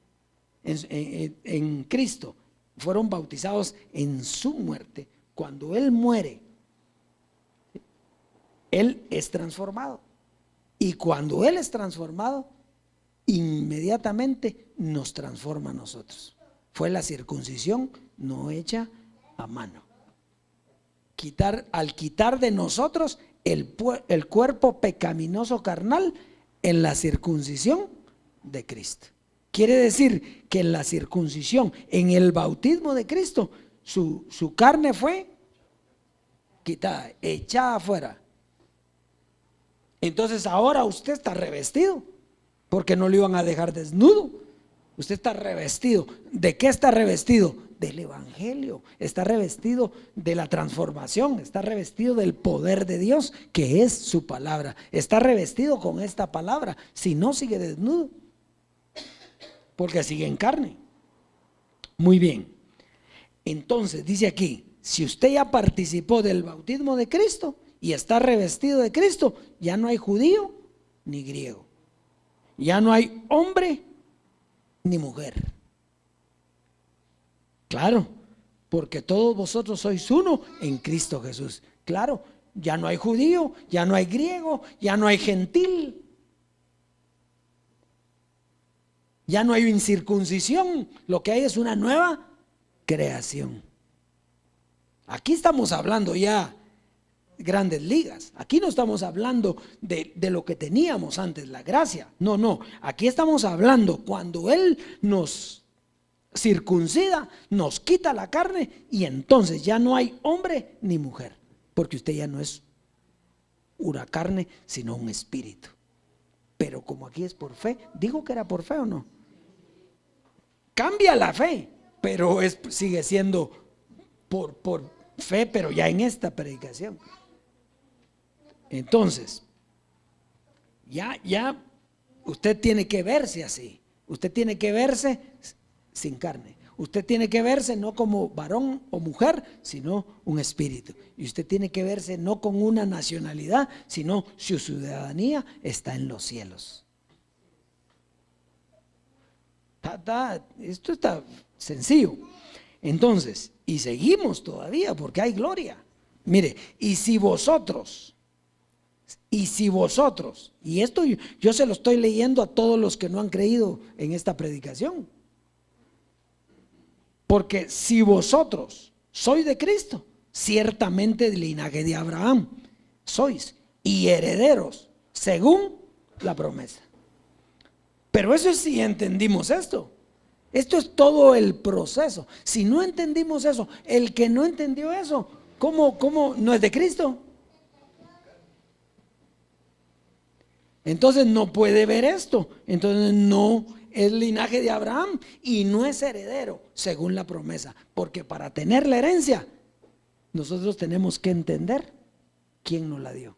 en Cristo, fueron bautizados en su muerte. Cuando Él muere, Él es transformado. Y cuando Él es transformado, inmediatamente nos transforma a nosotros. Fue la circuncisión no hecha a mano. Al quitar de nosotros el cuerpo pecaminoso carnal en la circuncisión de Cristo. Quiere decir que en la circuncisión, en el bautismo de Cristo, su carne fue quitada, echada afuera. Entonces ahora usted está revestido, porque no le iban a dejar desnudo. Usted está revestido. ¿De qué está revestido? Del evangelio. Está revestido de la transformación. Está revestido del poder de Dios, que es su palabra. Está revestido con esta palabra. Si no, sigue desnudo, porque sigue en carne. Muy bien. Entonces dice aquí, si usted ya participó del bautismo de Cristo y está revestido de Cristo, ya no hay judío ni griego, ya no hay hombre ni mujer. Claro, porque todos vosotros sois uno en Cristo Jesús. Claro, ya no hay judío, ya no hay griego, ya no hay gentil, ya no hay incircuncisión, lo que hay es una nueva creación. Aquí estamos hablando ya grandes ligas, aquí no estamos hablando de lo que teníamos antes, la gracia, no, aquí estamos hablando cuando Él nos circuncida, nos quita la carne y entonces ya no hay hombre ni mujer, porque usted ya no es una carne sino un espíritu. Pero como aquí es por fe, ¿digo que era por fe o no? Cambia la fe, pero sigue siendo por fe, pero ya en esta predicación. Entonces, ya usted tiene que verse así, usted tiene que verse sin carne, usted tiene que verse no como varón o mujer, sino un espíritu, y usted tiene que verse no con una nacionalidad, sino su ciudadanía está en los cielos. Esto está sencillo. Entonces, y seguimos todavía porque hay gloria. Mire, y si vosotros, y esto yo se lo estoy leyendo a todos los que no han creído en esta predicación, porque si vosotros sois de Cristo, ciertamente del linaje de Abraham sois, y herederos según la promesa. Pero eso es si entendimos esto. Esto es todo el proceso. Si no entendimos eso, el que no entendió eso, ¿cómo no es de Cristo? Entonces no puede ver esto. Entonces no es linaje de Abraham y no es heredero según la promesa. Porque para tener la herencia, nosotros tenemos que entender quién nos la dio.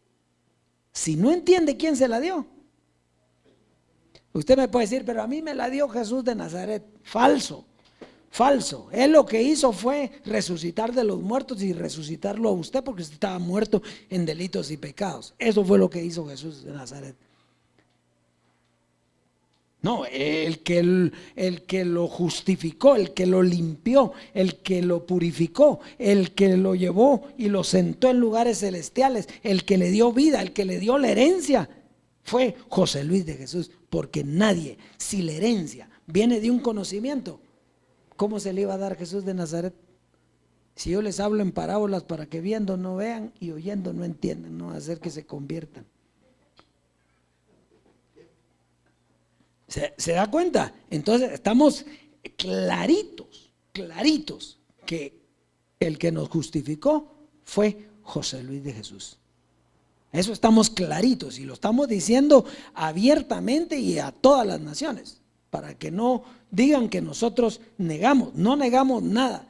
Si no entiende quién se la dio, usted me puede decir, pero a mí me la dio Jesús de Nazaret. Falso, falso. Él lo que hizo fue resucitar de los muertos y resucitarlo a usted porque usted estaba muerto en delitos y pecados. Eso fue lo que hizo Jesús de Nazaret. No, el que lo justificó, el que lo limpió, el que lo purificó, el que lo llevó y lo sentó en lugares celestiales, el que le dio vida, el que le dio la herencia, fue José Luis de Jesús. Porque nadie, si la herencia viene de un conocimiento, ¿cómo se le iba a dar Jesús de Nazaret? Si yo les hablo en parábolas para que viendo no vean y oyendo no entiendan, no hacer que se conviertan. ¿Se da cuenta? Entonces estamos claritos que el que nos justificó fue José Luis de Jesús. Eso estamos claritos y lo estamos diciendo abiertamente y a todas las naciones, para que no digan que nosotros negamos, no negamos nada.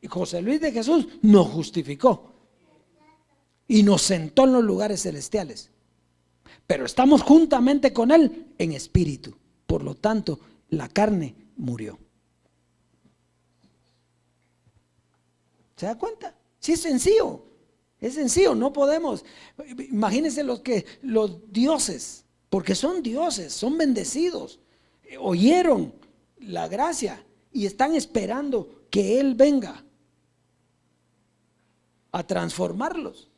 José Luis de Jesús nos justificó y nos sentó en los lugares celestiales, pero estamos juntamente con Él en espíritu. Por lo tanto, la carne murió. ¿Se da cuenta? Sí, es sencillo. Es sencillo, no podemos. Imagínense los dioses, porque son dioses, son bendecidos, oyeron la gracia y están esperando que Él venga a transformarlos.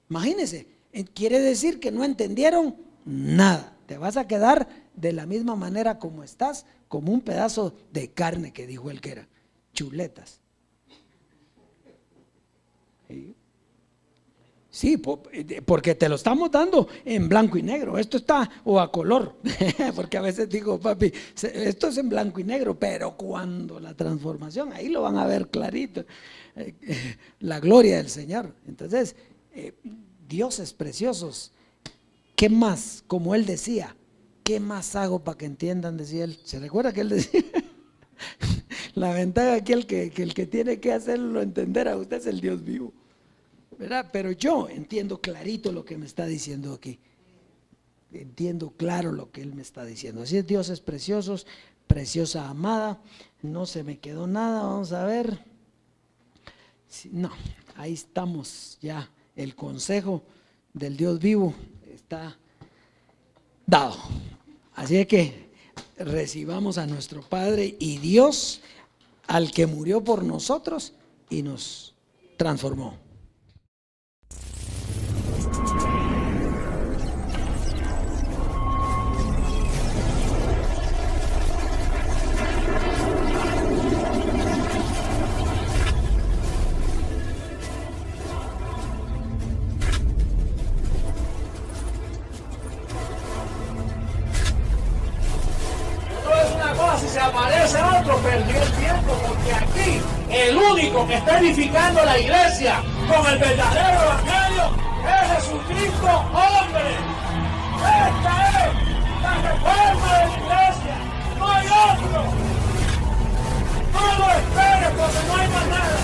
Imagínense, quiere decir que no entendieron nada. Te vas a quedar de la misma manera como estás, como un pedazo de carne que dijo él que era, chuletas. Sí, porque te lo estamos dando en blanco y negro. Esto está o a color, porque a veces digo, papi, esto es en blanco y negro, pero cuando la transformación, ahí lo van a ver clarito, la gloria del Señor. Entonces, dioses preciosos, ¿qué más? Como él decía, ¿qué más hago para que entiendan? Decía él. ¿Se recuerda que él decía? La ventaja aquí, el que tiene que hacerlo entender a usted es el Dios vivo, ¿verdad? Pero yo entiendo clarito lo que me está diciendo aquí. Entiendo claro lo que él me está diciendo. Así es, dioses preciosos, preciosa amada. No se me quedó nada, vamos a ver. No, ahí estamos ya. El consejo del Dios vivo está dado. Así es que recibamos a nuestro Padre y Dios, al que murió por nosotros y nos transformó. perdió el tiempo, porque aquí el único que está edificando la iglesia con el verdadero evangelio es Jesucristo, hombre. Esta es la reforma de la iglesia, no hay otro. No lo esperes porque no hay más nada.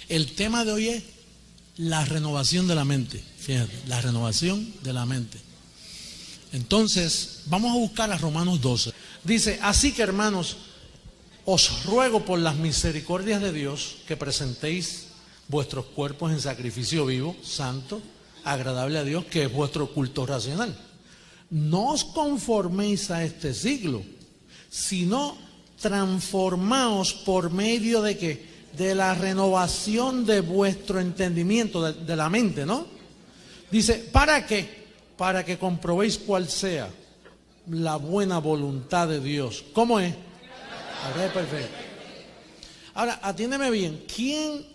El tema de hoy es la renovación de la mente. Fíjate, la renovación de la mente. Entonces, vamos a buscar a Romanos 12. Dice, así que hermanos, os ruego por las misericordias de Dios que presentéis vuestros cuerpos en sacrificio vivo, santo, agradable a Dios, que es vuestro culto racional. No os conforméis a este siglo, sino transformaos por medio de ¿qué? De la renovación de vuestro entendimiento, de la mente, ¿no? Dice, ¿para qué? Para que comprobéis cuál sea la buena voluntad de Dios. ¿Cómo es? Perfecto. Ahora, atiéndeme bien. ¿Quién?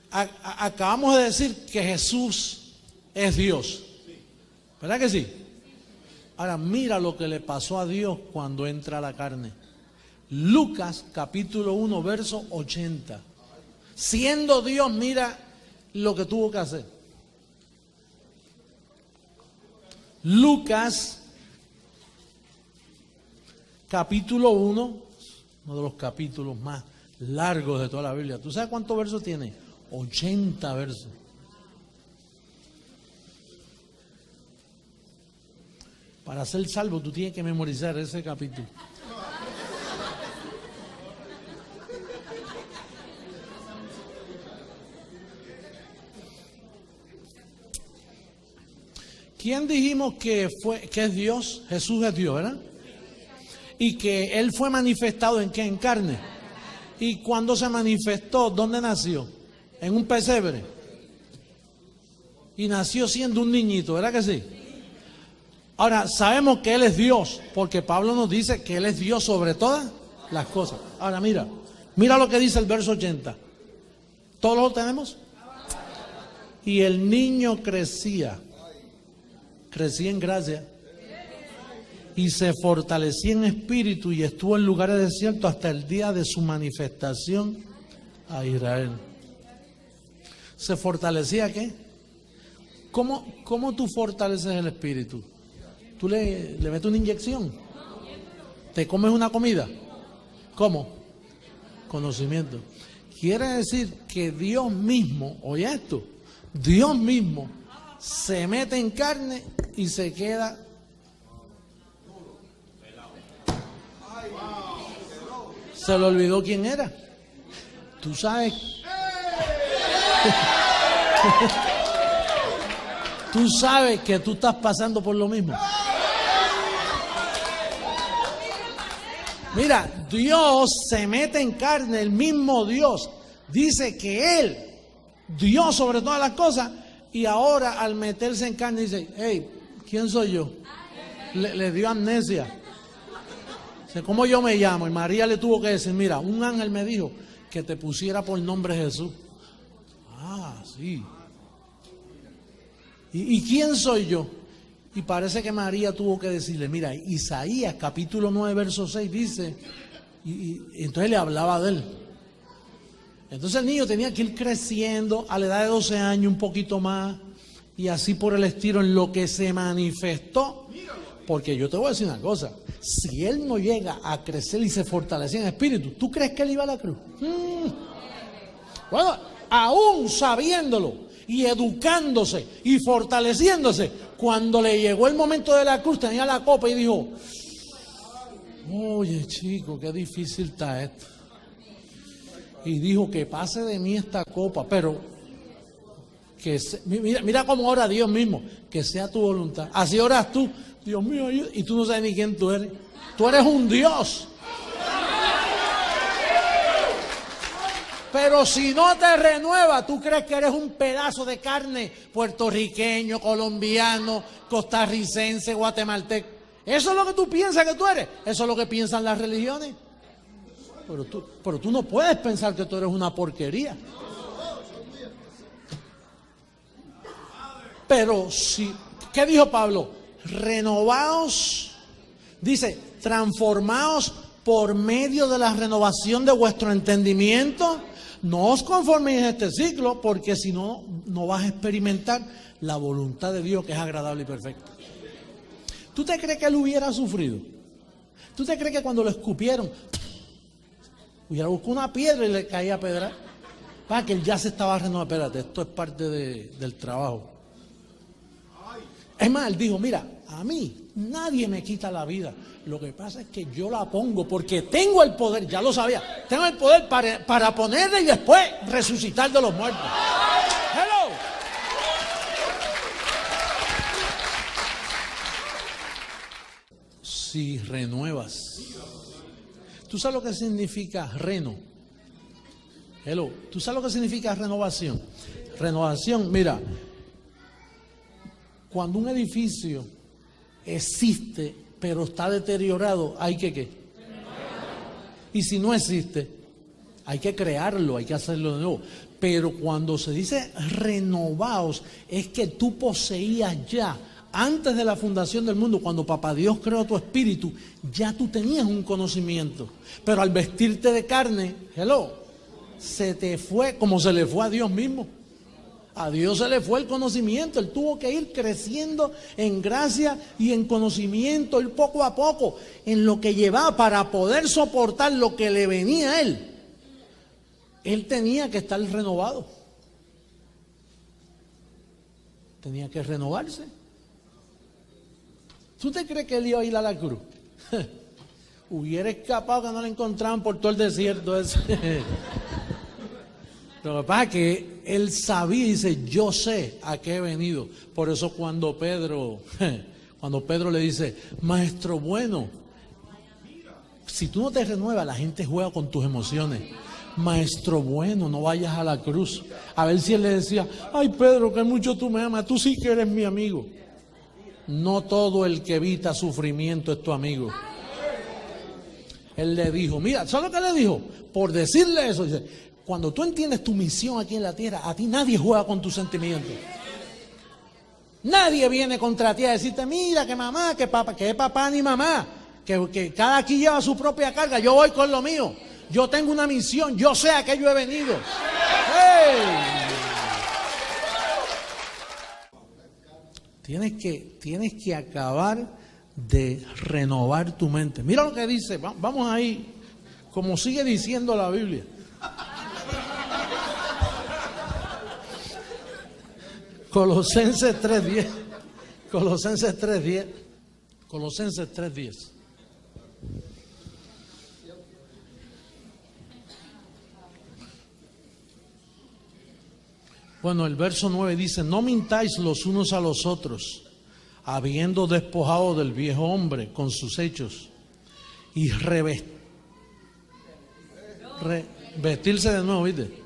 Acabamos de decir que Jesús es Dios. ¿Verdad que sí? Ahora, mira lo que le pasó a Dios cuando entra a la carne. Lucas capítulo 1 verso 80. Siendo Dios, mira lo que tuvo que hacer. Lucas capítulo 1, uno de los capítulos más largos de toda la Biblia. ¿Tú sabes cuántos versos tiene? 80 versos. Para ser salvo tú tienes que memorizar ese capítulo. ¿Quién dijimos que es Dios? Jesús es Dios, ¿verdad? Y que Él fue manifestado ¿en qué? En carne. Y cuando se manifestó, ¿dónde nació? En un pesebre. Y nació siendo un niñito, ¿verdad que sí? Ahora, sabemos que Él es Dios, porque Pablo nos dice que Él es Dios sobre todas las cosas. Ahora mira lo que dice el verso 80. ¿Todos lo tenemos? Y el niño crecía en gracia y se fortalecía en espíritu y estuvo en lugares desiertos hasta el día de su manifestación a Israel. ¿Se fortalecía qué? ¿Cómo tú fortaleces el espíritu? ¿Tú le metes una inyección? ¿Te comes una comida? ¿Cómo? Conocimiento. Quiere decir que Dios mismo, oye esto, Dios mismo se mete en carne y se queda se le olvidó quién era. Tú sabes tú sabes que tú estás pasando por lo mismo. Mira, Dios se mete en carne, el mismo Dios dice que Él, Dios sobre todas las cosas. Y ahora al meterse en carne dice, hey, ¿quién soy yo? Le dio amnesia. Dice, ¿cómo yo me llamo? Y María le tuvo que decir, mira, un ángel me dijo que te pusiera por nombre Jesús. Ah, sí. ¿Y quién soy yo? Y parece que María tuvo que decirle, mira, Isaías capítulo 9 verso 6 dice, y entonces le hablaba de él. Entonces el niño tenía que ir creciendo a la edad de 12 años, un poquito más, y así por el estilo en lo que se manifestó. Porque yo te voy a decir una cosa, si él no llega a crecer y se fortalecía en espíritu, ¿tú crees que él iba a la cruz? Bueno, aún sabiéndolo y educándose y fortaleciéndose, cuando le llegó el momento de la cruz tenía la copa y dijo, oye chico, qué difícil está esto. Y dijo que pase de mí esta copa, pero que mira cómo ora Dios mismo, que sea tu voluntad. Así oras tú, Dios mío, y tú no sabes ni quién tú eres. Tú eres un Dios. Pero si no te renueva, tú crees que eres un pedazo de carne puertorriqueño, colombiano, costarricense, guatemalteco. Eso es lo que tú piensas que tú eres. Eso es lo que piensan las religiones. Pero tú no puedes pensar que tú eres una porquería. Pero si, ¿qué dijo Pablo? renovaos, dice, transformaos por medio de la renovación de vuestro entendimiento. No os conforméis a este ciclo, porque si no, no vas a experimentar la voluntad de Dios, que es agradable y perfecta. ¿Tú te crees que él hubiera sufrido? ¿Tú te crees que cuando lo escupieron, hubiera buscado una piedra y le caía a pedra? Para que él ya se estaba renovando. Espérate, esto es parte del trabajo. Es más, él dijo, mira, a mí nadie me quita la vida. Lo que pasa es que yo la pongo porque tengo el poder, ya lo sabía, tengo el poder para ponerla y después resucitar de los muertos. Hello. Si renuevas. ¿Tú sabes lo que significa reno? Hello. ¿Tú sabes lo que significa renovación? Renovación, mira, cuando un edificio existe, pero está deteriorado, hay que ¿qué? Y si no existe, hay que crearlo, hay que hacerlo de nuevo. Pero cuando se dice renovaos, es que tú poseías ya, antes de la fundación del mundo, cuando Papá Dios creó tu espíritu, ya tú tenías un conocimiento. Pero al vestirte de carne, hello, se te fue como se le fue a Dios mismo. A Dios se le fue el conocimiento, él tuvo que ir creciendo en gracia y en conocimiento, ir poco a poco, en lo que llevaba para poder soportar lo que le venía a él. Él tenía que estar renovado. Tenía que renovarse. ¿Tú te crees que él iba a ir a la cruz? Hubiera escapado que no lo encontraban por todo el desierto ese. Lo que pasa es que él sabía y dice, yo sé a qué he venido. Por eso cuando Pedro le dice, maestro bueno, si tú no te renuevas, la gente juega con tus emociones. Maestro bueno, no vayas a la cruz. A ver si él le decía, ay Pedro, que mucho tú me amas, tú sí que eres mi amigo. No todo el que evita sufrimiento es tu amigo. Él le dijo, mira, ¿sabes lo que le dijo? Por decirle eso, dice, cuando tú entiendes tu misión aquí en la tierra, a ti nadie juega con tus sentimientos. Nadie viene contra ti a decirte, mira, que mamá, que papá ni mamá, que cada quien lleva su propia carga, yo voy con lo mío. Yo tengo una misión, yo sé a qué yo he venido. ¡Hey! Tienes que acabar de renovar tu mente. Mira lo que dice, vamos ahí, como sigue diciendo la Biblia. Colosenses 3:10. Colosenses 3:10. Colosenses 3:10. Bueno, el verso 9 dice, no mintáis los unos a los otros, habiendo despojado del viejo hombre con sus hechos, y vestirse de nuevo, ¿viste?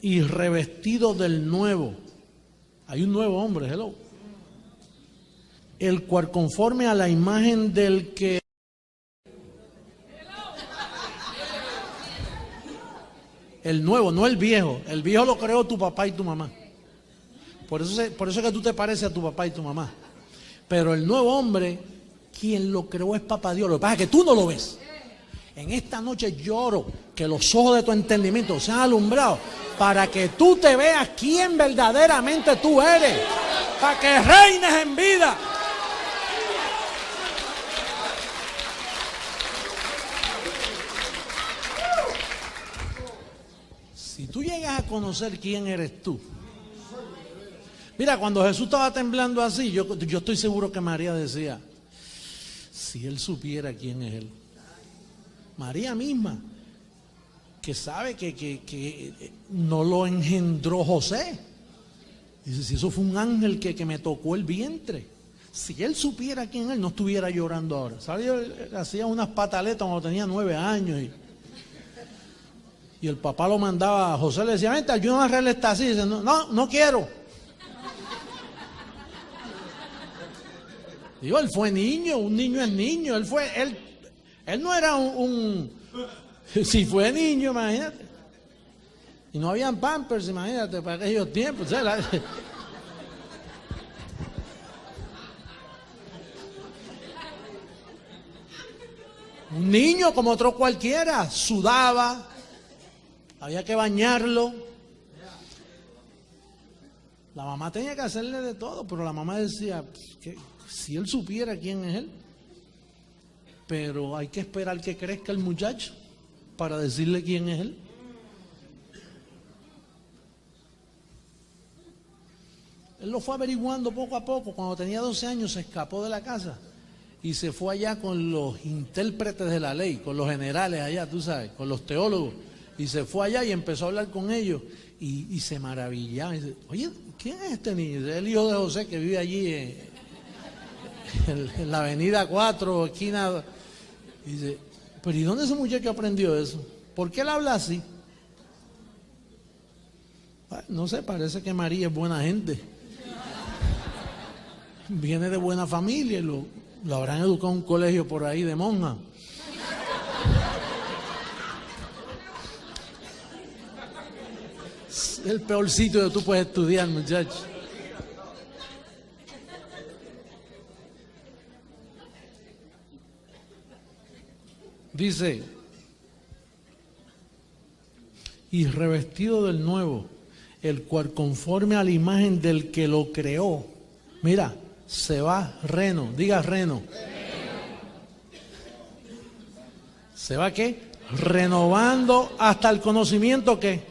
Y revestido del nuevo. Hay un nuevo hombre, hello. El cual conforme a la imagen del que... El nuevo, no el viejo. El viejo lo creó tu papá y tu mamá. Por eso es que tú te pareces a tu papá y tu mamá. Pero el nuevo hombre, quien lo creó es Papá Dios. Lo que pasa es que tú no lo ves. En esta noche lloro que los ojos de tu entendimiento sean alumbrados para que tú te veas quién verdaderamente tú eres, para que reines en vida. Si tú llegas a conocer quién eres tú. Mira, cuando Jesús estaba temblando así, yo estoy seguro que María decía, si él supiera quién es él. María misma, que sabe que no lo engendró José. Dice, si eso fue un ángel que me tocó el vientre. Si él supiera quién es él, no estuviera llorando ahora. ¿Sabes? Yo hacía unas pataletas cuando tenía 9 años. Y el papá lo mandaba, a José le decía, vente, ayúdame a arreglar esta así. Dice, no quiero. Digo, él fue niño, un niño es niño. Él no era si fue niño, imagínate. Y no habían Pampers, imagínate, para aquellos tiempos. Un niño como otro cualquiera, sudaba, había que bañarlo. La mamá tenía que hacerle de todo, pero la mamá decía que si él supiera quién es él, pero hay que esperar que crezca el muchacho para decirle quién es él. Él lo fue averiguando poco a poco. Cuando tenía 12 años se escapó de la casa y se fue allá con los intérpretes de la ley, con los generales allá, tú sabes, con los teólogos. Y se fue allá y empezó a hablar con ellos y se maravillaba. Y dice, oye, ¿quién es este niño? Es el hijo de José que vive allí en la avenida 4, esquina. Y dice, pero ¿y dónde ese muchacho aprendió eso? ¿Por qué él habla así? No sé, parece que María es buena gente. Viene de buena familia y lo habrán educado en un colegio por ahí de monja. Es el peor sitio donde tú puedes estudiar, muchachos. Dice, y revestido del nuevo, el cual conforme a la imagen del que lo creó. Mira, se va reno, diga reno. ¿Se va qué? Renovando hasta el conocimiento ¿qué?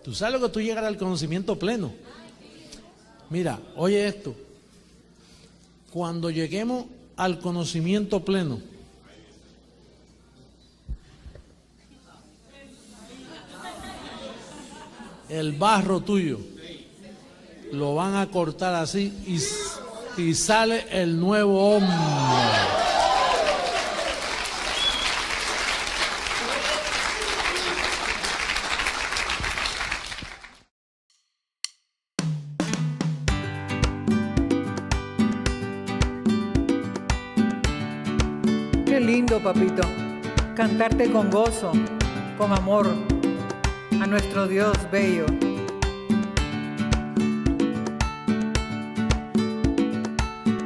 Tú sabes lo que tú llegas al conocimiento pleno. Mira, oye esto. Cuando lleguemos al conocimiento pleno, el barro tuyo lo van a cortar así y sale el nuevo hombre. Qué lindo, papito, cantarte con gozo, con amor, a nuestro Dios bello.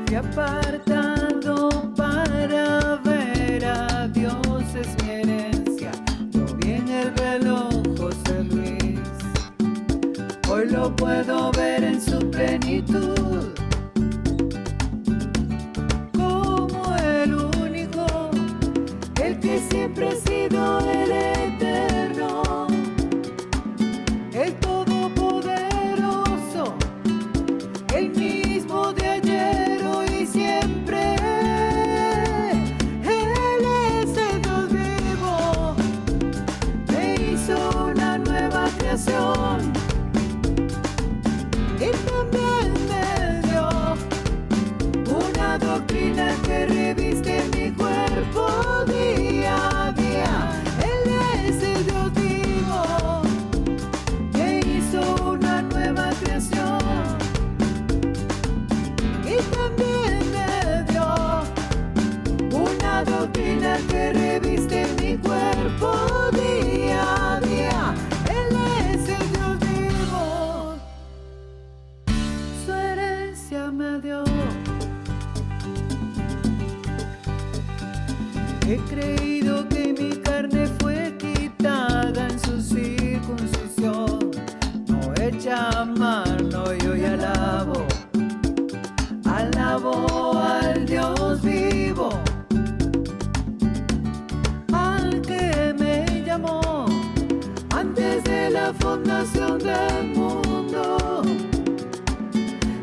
Fui apartado para ver a Dios, es mi herencia. Yo vi en el reloj José Luis, hoy lo puedo ver en su plenitud. Como el único, el que siempre ha sido el eterno, el todopoderoso, el mismo de ayer, hoy y siempre. Él es el Dios vivo, me hizo una nueva creación y también me dio una doctrina que reviste mi cuerpo día a día. Él es el Dios vivo, que hizo una nueva creación y también me dio una doctrina que reviste mi cuerpo día a día. Él es el Dios vivo, su herencia me dio. He creído que mi carne fue quitada en su circuncisión, no hecha a mano, yo y alabo al Dios vivo, al que me llamó antes de la fundación del mundo,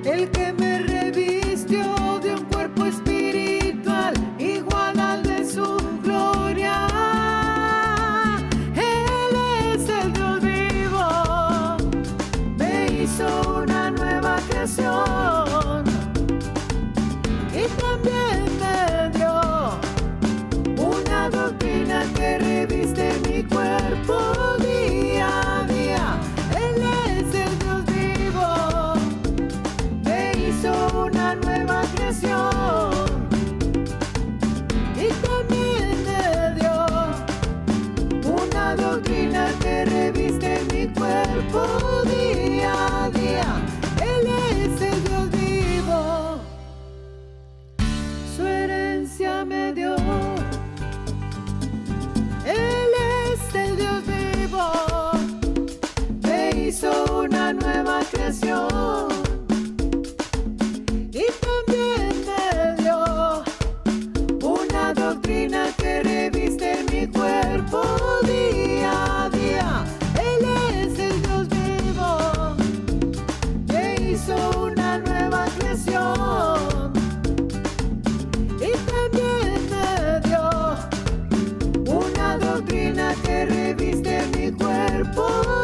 el que me revistió de un cuerpo espiritual igual al de su gloria. Él es el Dios vivo, me hizo una nueva creación nueva creación. Y también me dio una doctrina que reviste mi cuerpo día a día. Él es el Dios vivo que hizo una nueva creación. Y también me dio una doctrina que reviste mi cuerpo